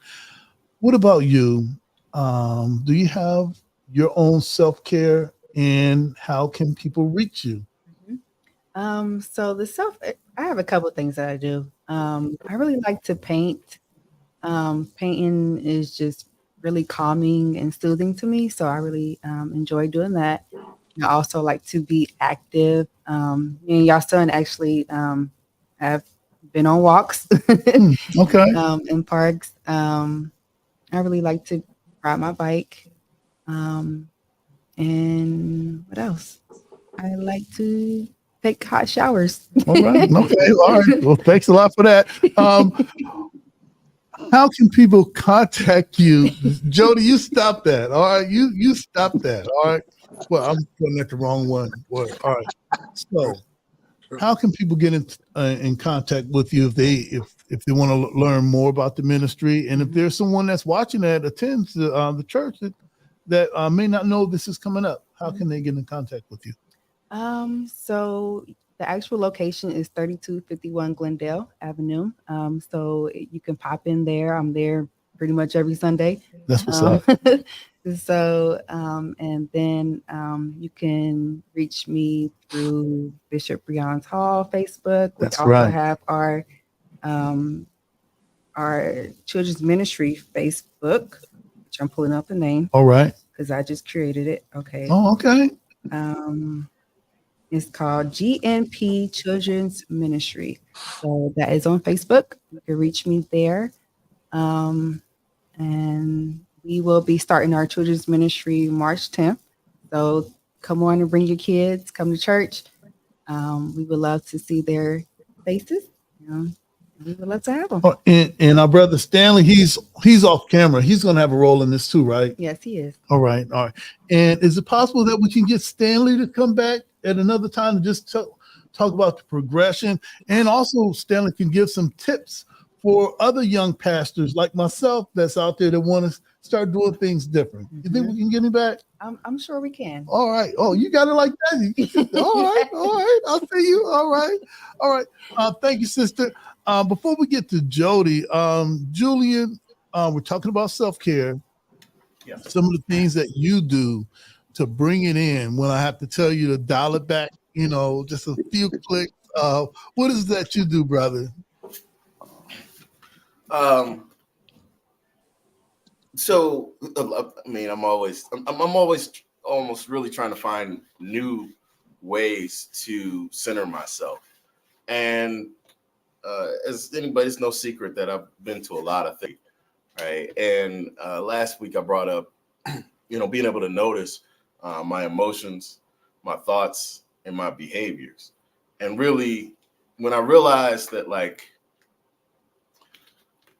What about you? Do you have your own self-care, and how can people reach you? So I have a couple of things that I do. I really like to paint. Painting is just really calming and soothing to me, so I really enjoy doing that. I also like to be active. Me and your son actually have been on walks Okay. in parks. I really like to ride my bike. And what else? I like to take hot showers. All right. Okay. All right. Well, thanks a lot for that. How can people contact you? Jody, you stop that. All right. You stop that. All right. Well, I'm putting that the wrong one. All right. So how can people get in contact with you if they want to learn more about the ministry, and if there's someone that's watching that attends the church that may not know this is coming up? How can they get in contact with you? So the actual location is 3251 Glendale Avenue. So you can pop in there. I'm there pretty much every Sunday. That's what's up. So, and then you can reach me through Bishop Breon's Hall Facebook. We That's also right. have our children's ministry Facebook, which I'm pulling up the name. All right. Because I just created it. Okay. Oh, okay. It's called GNP Children's Ministry. So that is on Facebook. You can reach me there. And we will be starting our children's ministry March 10th. So come on and bring your kids, come to church. We would love to see their faces. We would love to have them. Oh, and our brother Stanley, he's off camera. He's going to have a role in this too, right? Yes, he is. All right. And is it possible that we can get Stanley to come back at another time to just talk about the progression? And also Stanley can give some tips for other young pastors like myself that's out there that want to start doing things different. You think we can get him back? I'm sure we can. All right. Oh, you got it like that. All right. All right. I'll see you. All right. All right. Thank you, sister. Before we get to Jody, Julian, we're talking about self-care. Yeah. Some of the things that you do to bring it in when I have to tell you to dial it back, just a few clicks. What is that you do, brother? So I mean, I'm always almost really trying to find new ways to center myself. And as anybody, it's no secret that I've been to a lot of things, right? And last week I brought up, being able to notice my emotions, my thoughts, and my behaviors. And really, when I realized that, like,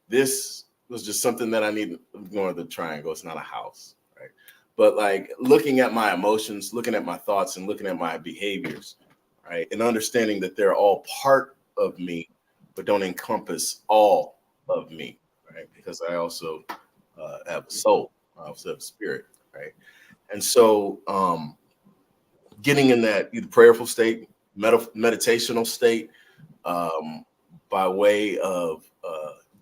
this was just something that I need to ignore the triangle. It's not a house, right? But like looking at my emotions, looking at my thoughts, and looking at my behaviors, right? And understanding that they're all part of me, but don't encompass all of me, right? Because I also have a soul, I also have a spirit, right? And so getting in that either prayerful state, meditational state, by way of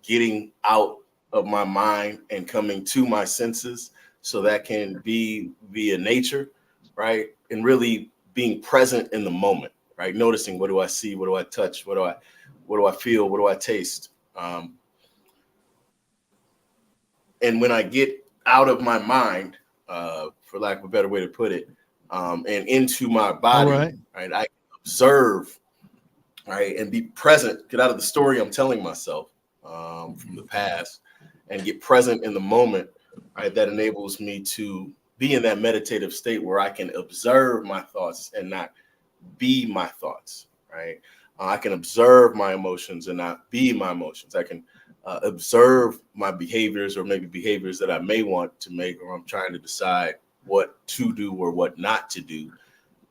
getting out of my mind and coming to my senses, so that can be via nature, right? And really being present in the moment, right? Noticing, what do I see? What do I touch? What do I feel? What do I taste? And when I get out of my mind, for lack of a better way to put it, and into my body, right, I can observe, right, and be present, get out of the story I'm telling myself, from the past and get present in the moment, right? That enables me to be in that meditative state where I can observe my thoughts and not be my thoughts, right? I can observe my emotions and not be my emotions. I can observe my behaviors or maybe behaviors that I may want to make, or I'm trying to decide what to do or what not to do.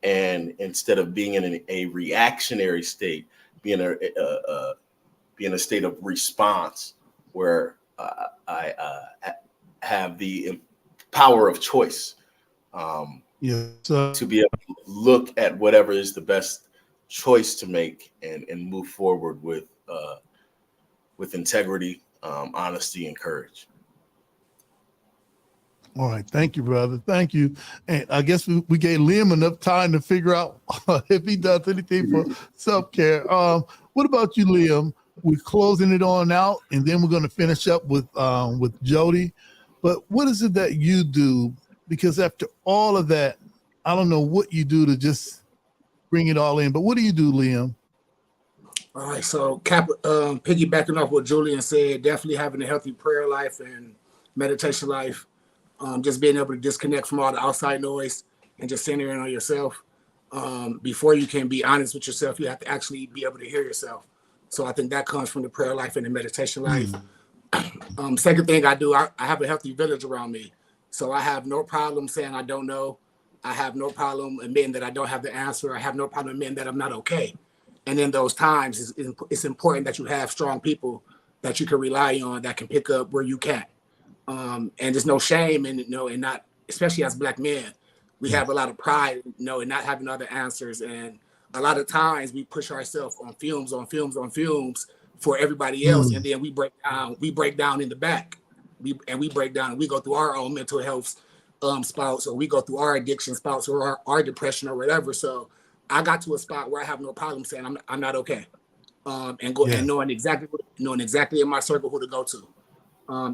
And instead of being in a reactionary state, be in a state of response where I have the power of choice to be able to look at whatever is the best choice to make and move forward with integrity, honesty, and courage. All right. Thank you, brother. Thank you. And I guess we gave Liam enough time to figure out if he does anything for self-care. What about you, Liam? We're closing it on out, and then we're going to finish up with Jody. But what is it that you do? Because after all of that, I don't know what you do to just bring it all in. But what do you do, Liam? All right, so piggybacking off what Julian said, definitely having a healthy prayer life and meditation life. Just being able to disconnect from all the outside noise and just centering on yourself. Before you can be honest with yourself, you have to actually be able to hear yourself. So I think that comes from the prayer life and the meditation life. Second thing I do, I have a healthy village around me. So I have no problem saying I don't know. I have no problem admitting that I don't have the answer. I have no problem admitting that I'm not okay. And in those times, it's important that you have strong people that you can rely on that can pick up where you can't. And there's no shame in and not, especially as Black men, we have a lot of pride, in not having other answers. And a lot of times we push ourselves on fumes for everybody else. And then we break down in the back. We break down and we go through our own mental health spouts, or we go through our addiction spouts, or our depression or whatever. So I got to a spot where I have no problem saying I'm not okay. And knowing exactly in my circle who to go to.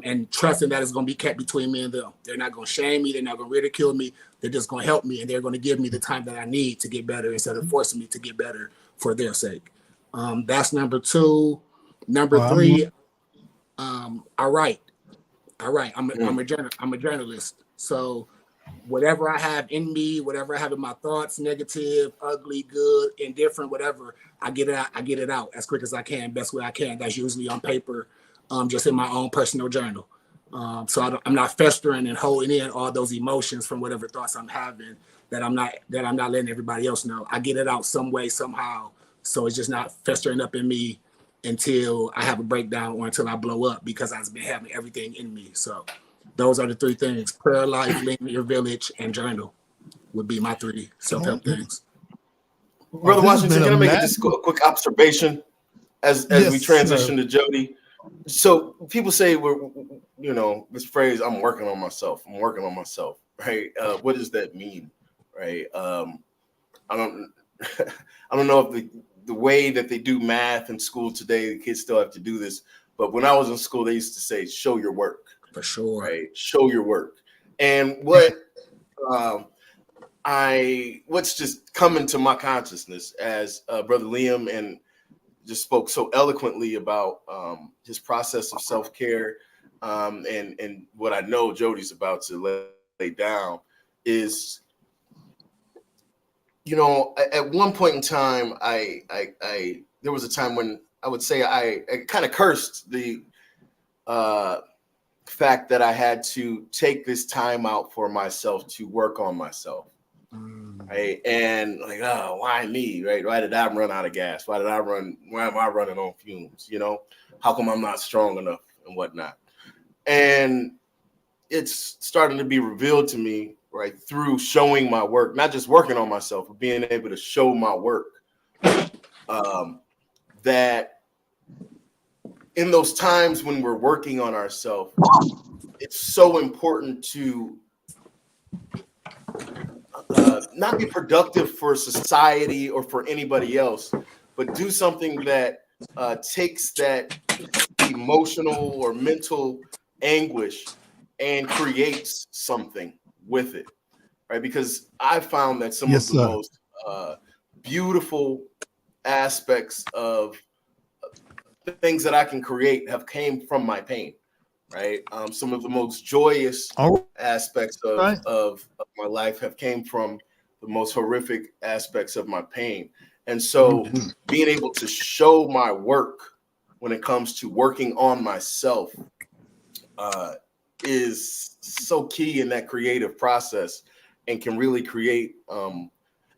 And trusting that it's going to be kept between me and them. They're not going to shame me. They're not going to ridicule me. They're just going to help me, and they're going to give me the time that I need to get better instead of forcing me to get better for their sake. That's number two. Number three, I write. I'm a journalist. So whatever I have in me, whatever I have in my thoughts, negative, ugly, good, indifferent, whatever, I get it out as quick as I can, best way I can. That's usually on paper. Just in my own personal journal. So I'm not festering and holding in all those emotions from whatever thoughts I'm having that I'm not letting everybody else know. I get it out some way, somehow. So it's just not festering up in me until I have a breakdown or until I blow up, because I've been having everything in me. So those are the three things: prayer life, living your village, and journal would be my three self-help things. Brother Washington, can I make a quick observation as we transition to Jody? So people say this phrase, I'm working on myself, right? What does that mean, right? I don't know if the way that they do math in school today, the kids still have to do this, but when I was in school, they used to say, show your work. For sure. Right? Show your work. And what's just come into my consciousness as Brother Liam and just spoke so eloquently about his process of self-care, and what I know Jody's about to lay down is, at one point in time, there was a time when I would say I kind of cursed the fact that I had to take this time out for myself to work on myself. Right. And why me? Right. Why did I run out of gas? Why am I running on fumes? How come I'm not strong enough and whatnot? And it's starting to be revealed to me, right, through showing my work, not just working on myself, but being able to show my work, that in those times when we're working on ourselves, it's so important to not be productive for society or for anybody else, but do something that takes that emotional or mental anguish and creates something with it, right? Because I found that some of the most beautiful aspects of things that I can create have came from my pain, right? Some of the most joyous aspects of my life have came from the most horrific aspects of my pain. And so being able to show my work when it comes to working on myself is so key in that creative process and can really create, I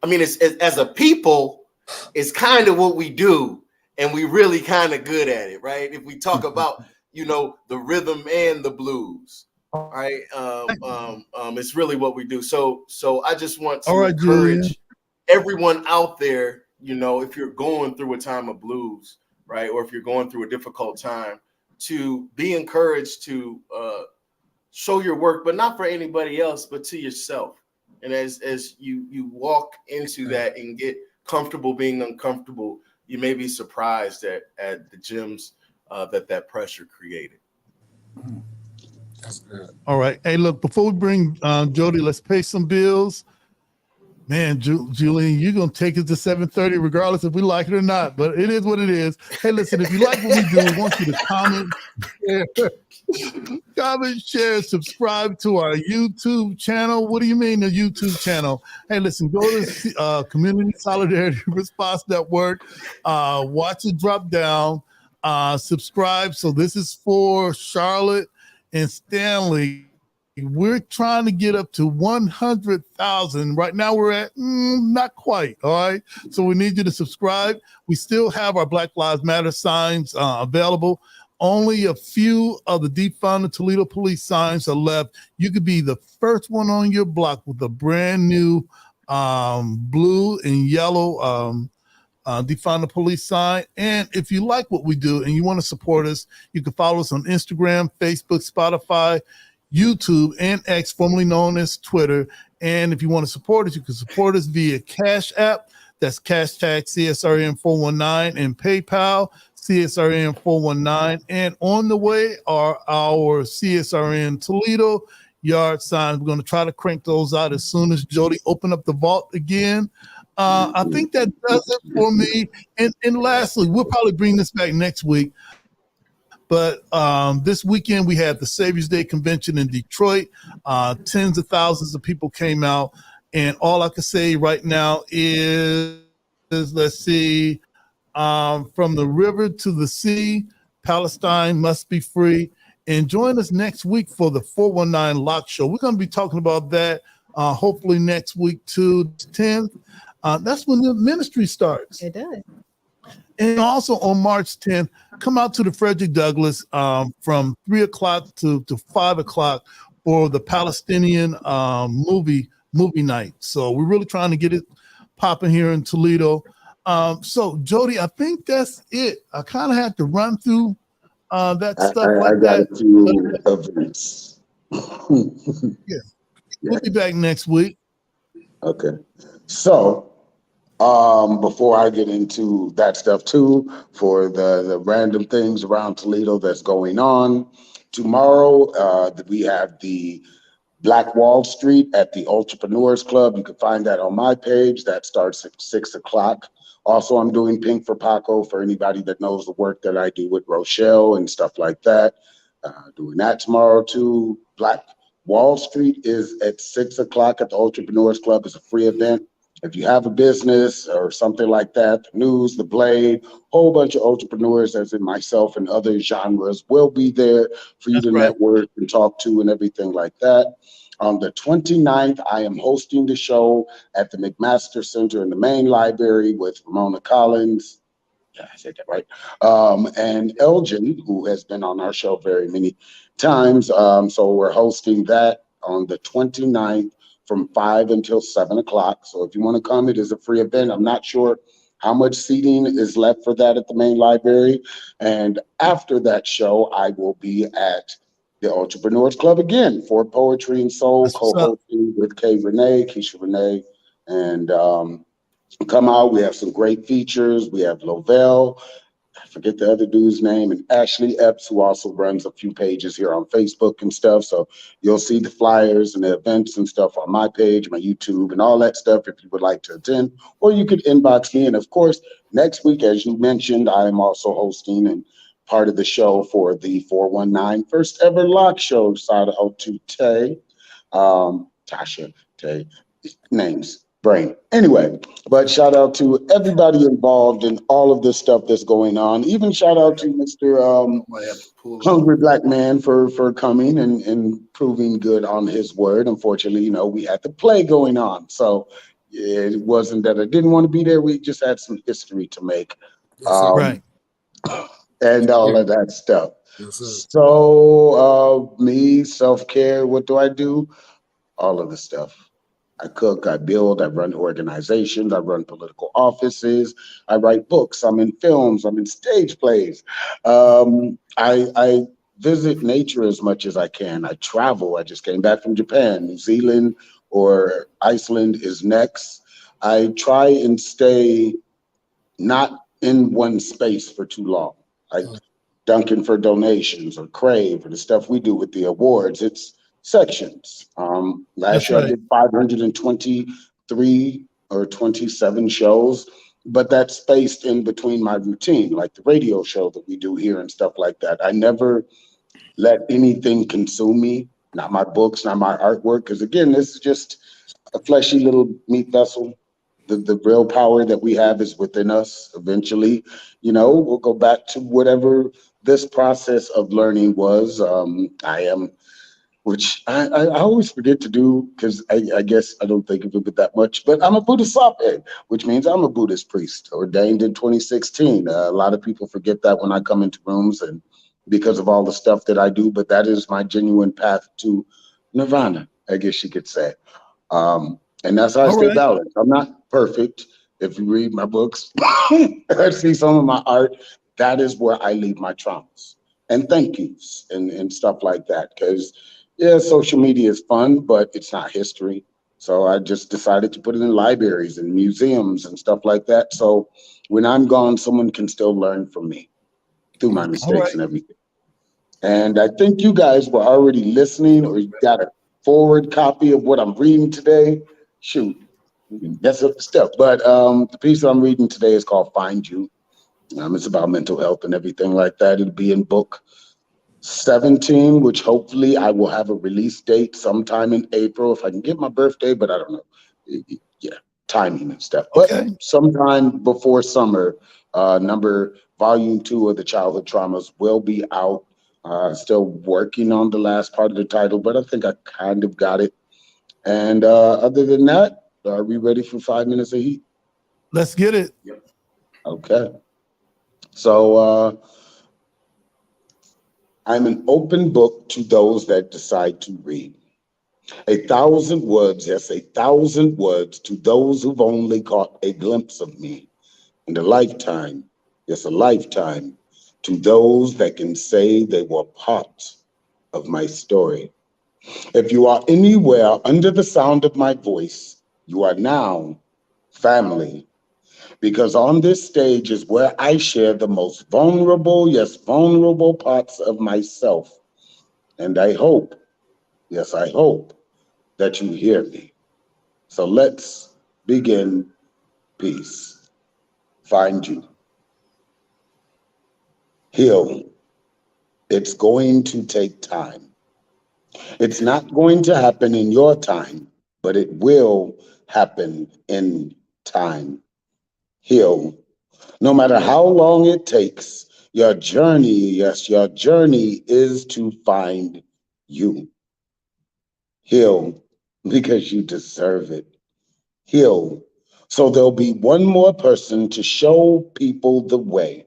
mean, it's as a people, it's kind of what we do, and we really kind of good at it, right? If we talk about, you know, the rhythm and the blues, right? It's really what we do. So I just want to encourage everyone out there, you know, if you're going through a time of blues, right, or if you're going through a difficult time, to be encouraged to show your work, but not for anybody else, but to yourself. And as you walk into that and get comfortable being uncomfortable, you may be surprised at the gems that pressure created. That's good. All right. Hey, look, before we bring Jody, let's pay some bills. Man, Julian, you're going to take us to 7:30 regardless if we like it or not, but it is what it is. Hey, listen, if you like what we do, we want you to comment, share, subscribe to our YouTube channel. What do you mean, the YouTube channel? Hey, listen, go to Community Solidarity Response Network, watch it drop down, subscribe. So this is for Charlotte and Stanley. We're trying to get up to 100,000. Right now we're at not quite. All right. So we need you to subscribe. We still have our Black Lives Matter signs available. Only a few of the defund the Toledo police signs are left. You could be the first one on your block with a brand new blue and yellow defund the police sign. And if you like what we do and you want to support us, you can follow us on Instagram, Facebook, Spotify, YouTube, and X, formerly known as Twitter. And if you want to support us, you can support us via Cash App. That's hashtag CSRN419, and PayPal, CSRN419. And on the way are our CSRN Toledo yard signs. We're going to try to crank those out as soon as Jody open up the vault again. I think that does it for me. And lastly, we'll probably bring this back next week. But this weekend, we had the Saviour's Day convention in Detroit. Tens of thousands of people came out. And all I can say right now is let's see, from the river to the sea, Palestine must be free. And join us next week for the 419 Lock Show. We're going to be talking about that hopefully next week, too, 10th. That's when the ministry starts. It does. And also on March 10th, come out to the Frederick Douglass from 3 o'clock to 5 o'clock for the Palestinian movie night. So we're really trying to get it popping here in Toledo. So Jody, I think that's it. I kind of had to run through that stuff I got a few events. Yeah. We'll be back next week. Okay. So before I get into that stuff too, for the random things around Toledo that's going on, tomorrow we have the Black Wall Street at the Entrepreneurs Club. You can find that on my page. That starts at 6 o'clock. Also, I'm doing Pink for Paco for anybody that knows the work that I do with Rochelle and stuff like that. Doing that tomorrow too. Black Wall Street is at 6 o'clock at the Entrepreneurs Club. It's a free event. If you have a business or something like that, the News, the Blade, whole bunch of entrepreneurs, as in myself and other genres, will be there for you to network and talk to and everything like that. On the 29th, I am hosting the show at the McMaster Center in the main library with Ramona Collins. Yeah, I said that right. And Elgin, who has been on our show very many times. So we're hosting that on the 29th. From 5 until 7 o'clock. So if you want to come, it is a free event. I'm not sure how much seating is left for that at the main library. And after that show, I will be at the Entrepreneurs Club again for Poetry and Soul, co-hosting with Keisha Renee. And come out. We have some great features. We have Lovell, I forget the other dude's name, and Ashley Epps, who also runs a few pages here on Facebook and stuff. So you'll see the flyers and the events and stuff on my page, my YouTube, and all that stuff if you would like to attend, or you could inbox me. And of course, next week, as you mentioned, I am also hosting and part of the show for the 419 first ever lock show. Shout out to Tay, Tasha, Tay, names. Brain. Anyway, but shout out to everybody involved in all of this stuff that's going on. Even shout out to Mr. Hungry Black Man for coming and proving good on his word. Unfortunately, you know, we had the play going on. So it wasn't that I didn't want to be there. We just had some history to make. Right. And all of that stuff. So me, self-care, what do I do? All of the stuff. I cook, I build, I run organizations, I run political offices, I write books, I'm in films, I'm in stage plays. I visit nature as much as I can. I travel. I just came back from Japan. New Zealand or Iceland is next. I try and stay not in one space for too long. Like Duncan for donations or Crave or the stuff we do with the awards. It's sections. Last year I did 523 or 27 shows, but that's spaced in between my routine, like the radio show that we do here and stuff like that. I never let anything consume me, not my books, not my artwork, because again, this is just a fleshy little meat vessel. The real power that we have is within us. Eventually, you know, we'll go back to whatever this process of learning was. Which I always forget to do because I guess I don't think of it that much, but I'm a Bodhisattva, which means I'm a Buddhist priest ordained in 2016. A lot of people forget that when I come into rooms and because of all the stuff that I do, but that is my genuine path to nirvana, I guess you could say. And that's how I stay balanced. I'm not perfect. If you read my books, I see some of my art, that is where I leave my traumas and thank yous and stuff like that. Because yeah, social media is fun, but it's not history. So I just decided to put it in libraries and museums and stuff like that. So when I'm gone, someone can still learn from me through my mistakes and everything. And I think you guys were already listening or you got a forward copy of what I'm reading today. Shoot, that's up the stuff. But the piece that I'm reading today is called Find You. It's about mental health and everything like that. It'll be in book 17, which hopefully I will have a release date sometime in April if I can get my birthday, but I don't know. Yeah, timing and stuff. But sometime before summer, volume 2 of the childhood traumas will be out. Still working on the last part of the title, but I think I kind of got it. And other than that, are we ready for 5 minutes of heat? Let's get it. Yep. Okay. So I'm an open book to those that decide to read. 1,000 words, yes, 1,000 words to those who've only caught a glimpse of me. And a lifetime, yes, a lifetime to those that can say they were part of my story. If you are anywhere under the sound of my voice, you are now family. Because on this stage is where I share the most vulnerable, yes, vulnerable parts of myself. And I hope, yes, I hope that you hear me. So let's begin. Peace. Find you. Heal. It's going to take time. It's not going to happen in your time, but it will happen in time. Heal. No matter how long it takes, your journey, yes, your journey is to find you. Heal because you deserve it. Heal so there'll be one more person to show people the way.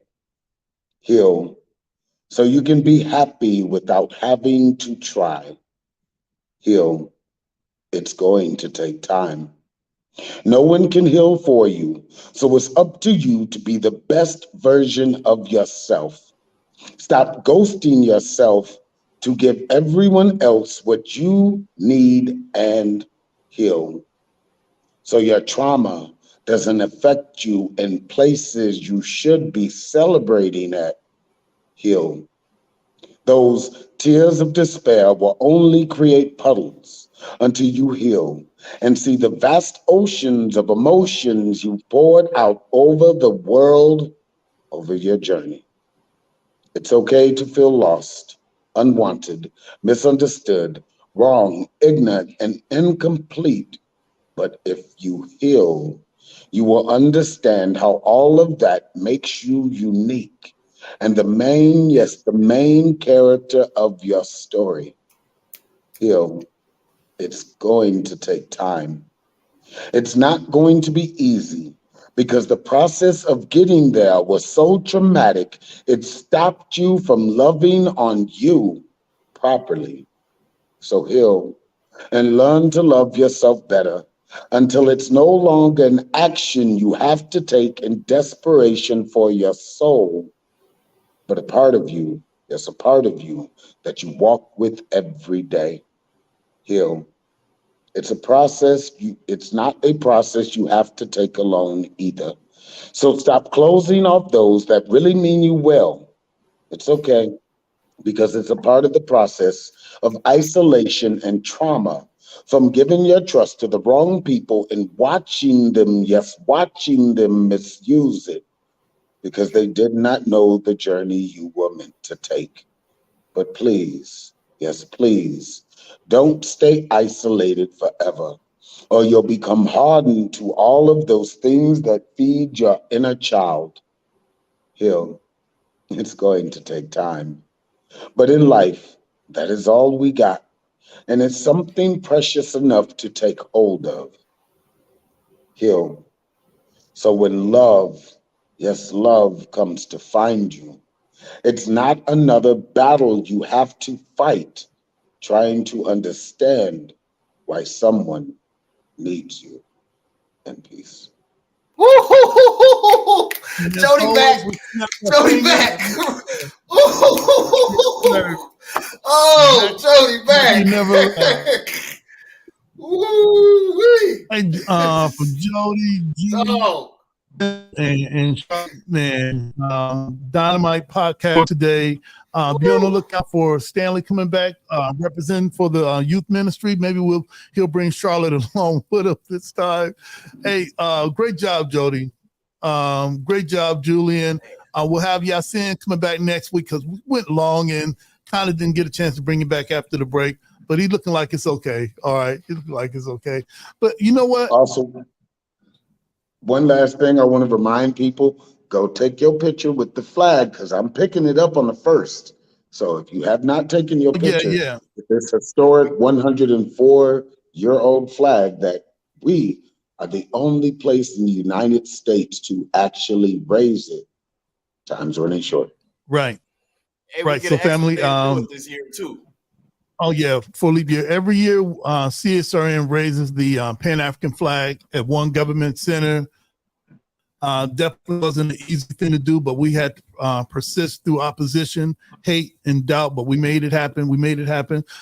Heal so you can be happy without having to try. Heal. It's going to take time. No one can heal for you, so it's up to you to be the best version of yourself. Stop ghosting yourself to give everyone else what you need and heal. So your trauma doesn't affect you in places you should be celebrating at, heal. Those tears of despair will only create puddles until you heal and see the vast oceans of emotions you poured out over the world over your journey. It's okay to feel lost, unwanted, misunderstood, wrong, ignorant, and incomplete. But if you heal, you will understand how all of that makes you unique and the main character of your story. Heal. It's going to take time. It's not going to be easy because the process of getting there was so traumatic, it stopped you from loving on you properly. So heal and learn to love yourself better until it's no longer an action you have to take in desperation for your soul, but a part of you, there's a part of you that you walk with every day. Heal. It's a process. It's not a process you have to take alone either. So stop closing off those that really mean you well. It's okay, because it's a part of the process of isolation and trauma from giving your trust to the wrong people and watching them misuse it because they did not know the journey you were meant to take. But please, yes, please, don't stay isolated forever, or you'll become hardened to all of those things that feed your inner child. Heal. It's going to take time. But in life, that is all we got. And it's something precious enough to take hold of. Heal. So when love, yes, love comes to find you, it's not another battle you have to fight, trying to understand why someone needs you. In peace. Woo! Jody back. Jody back. Oh, Jody back. You never. Woo-wee. For Jody, and Dynamite podcast today. Be on the lookout for Stanley coming back, representing for the youth ministry. Maybe he'll bring Charlotte along with him this time. Hey, great job, Jody. Great job, Julian. We'll have Yasin coming back next week because we went long and kind of didn't get a chance to bring him back after the break. But he's looking like it's okay. All right, he's looking like it's okay. But you know what? Also, one last thing I want to remind people, go take your picture with the flag because I'm picking it up on the 1st. So if you have not taken your picture, with this historic 104-year-old flag that we are the only place in the United States to actually raise it. Time's running short. Right. Hey, right. So family, this year too. Oh yeah, for leap year. Every year, CSRN raises the Pan-African flag at one government center. Definitely wasn't an easy thing to do, but we had to persist through opposition, hate, and doubt, but we made it happen.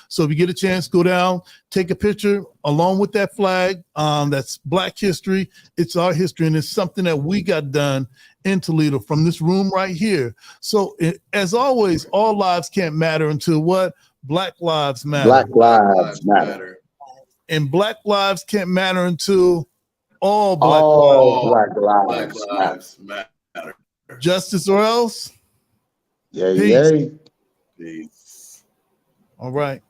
So if you get a chance, go down, take a picture along with that flag. That's Black history. It's our history, and it's something that we got done in Toledo from this room right here. So as always, all lives can't matter until what? Black lives matter. Black lives matter. And Black lives can't matter until all Black lives matter. Justice or else? Yay. Peace. All right.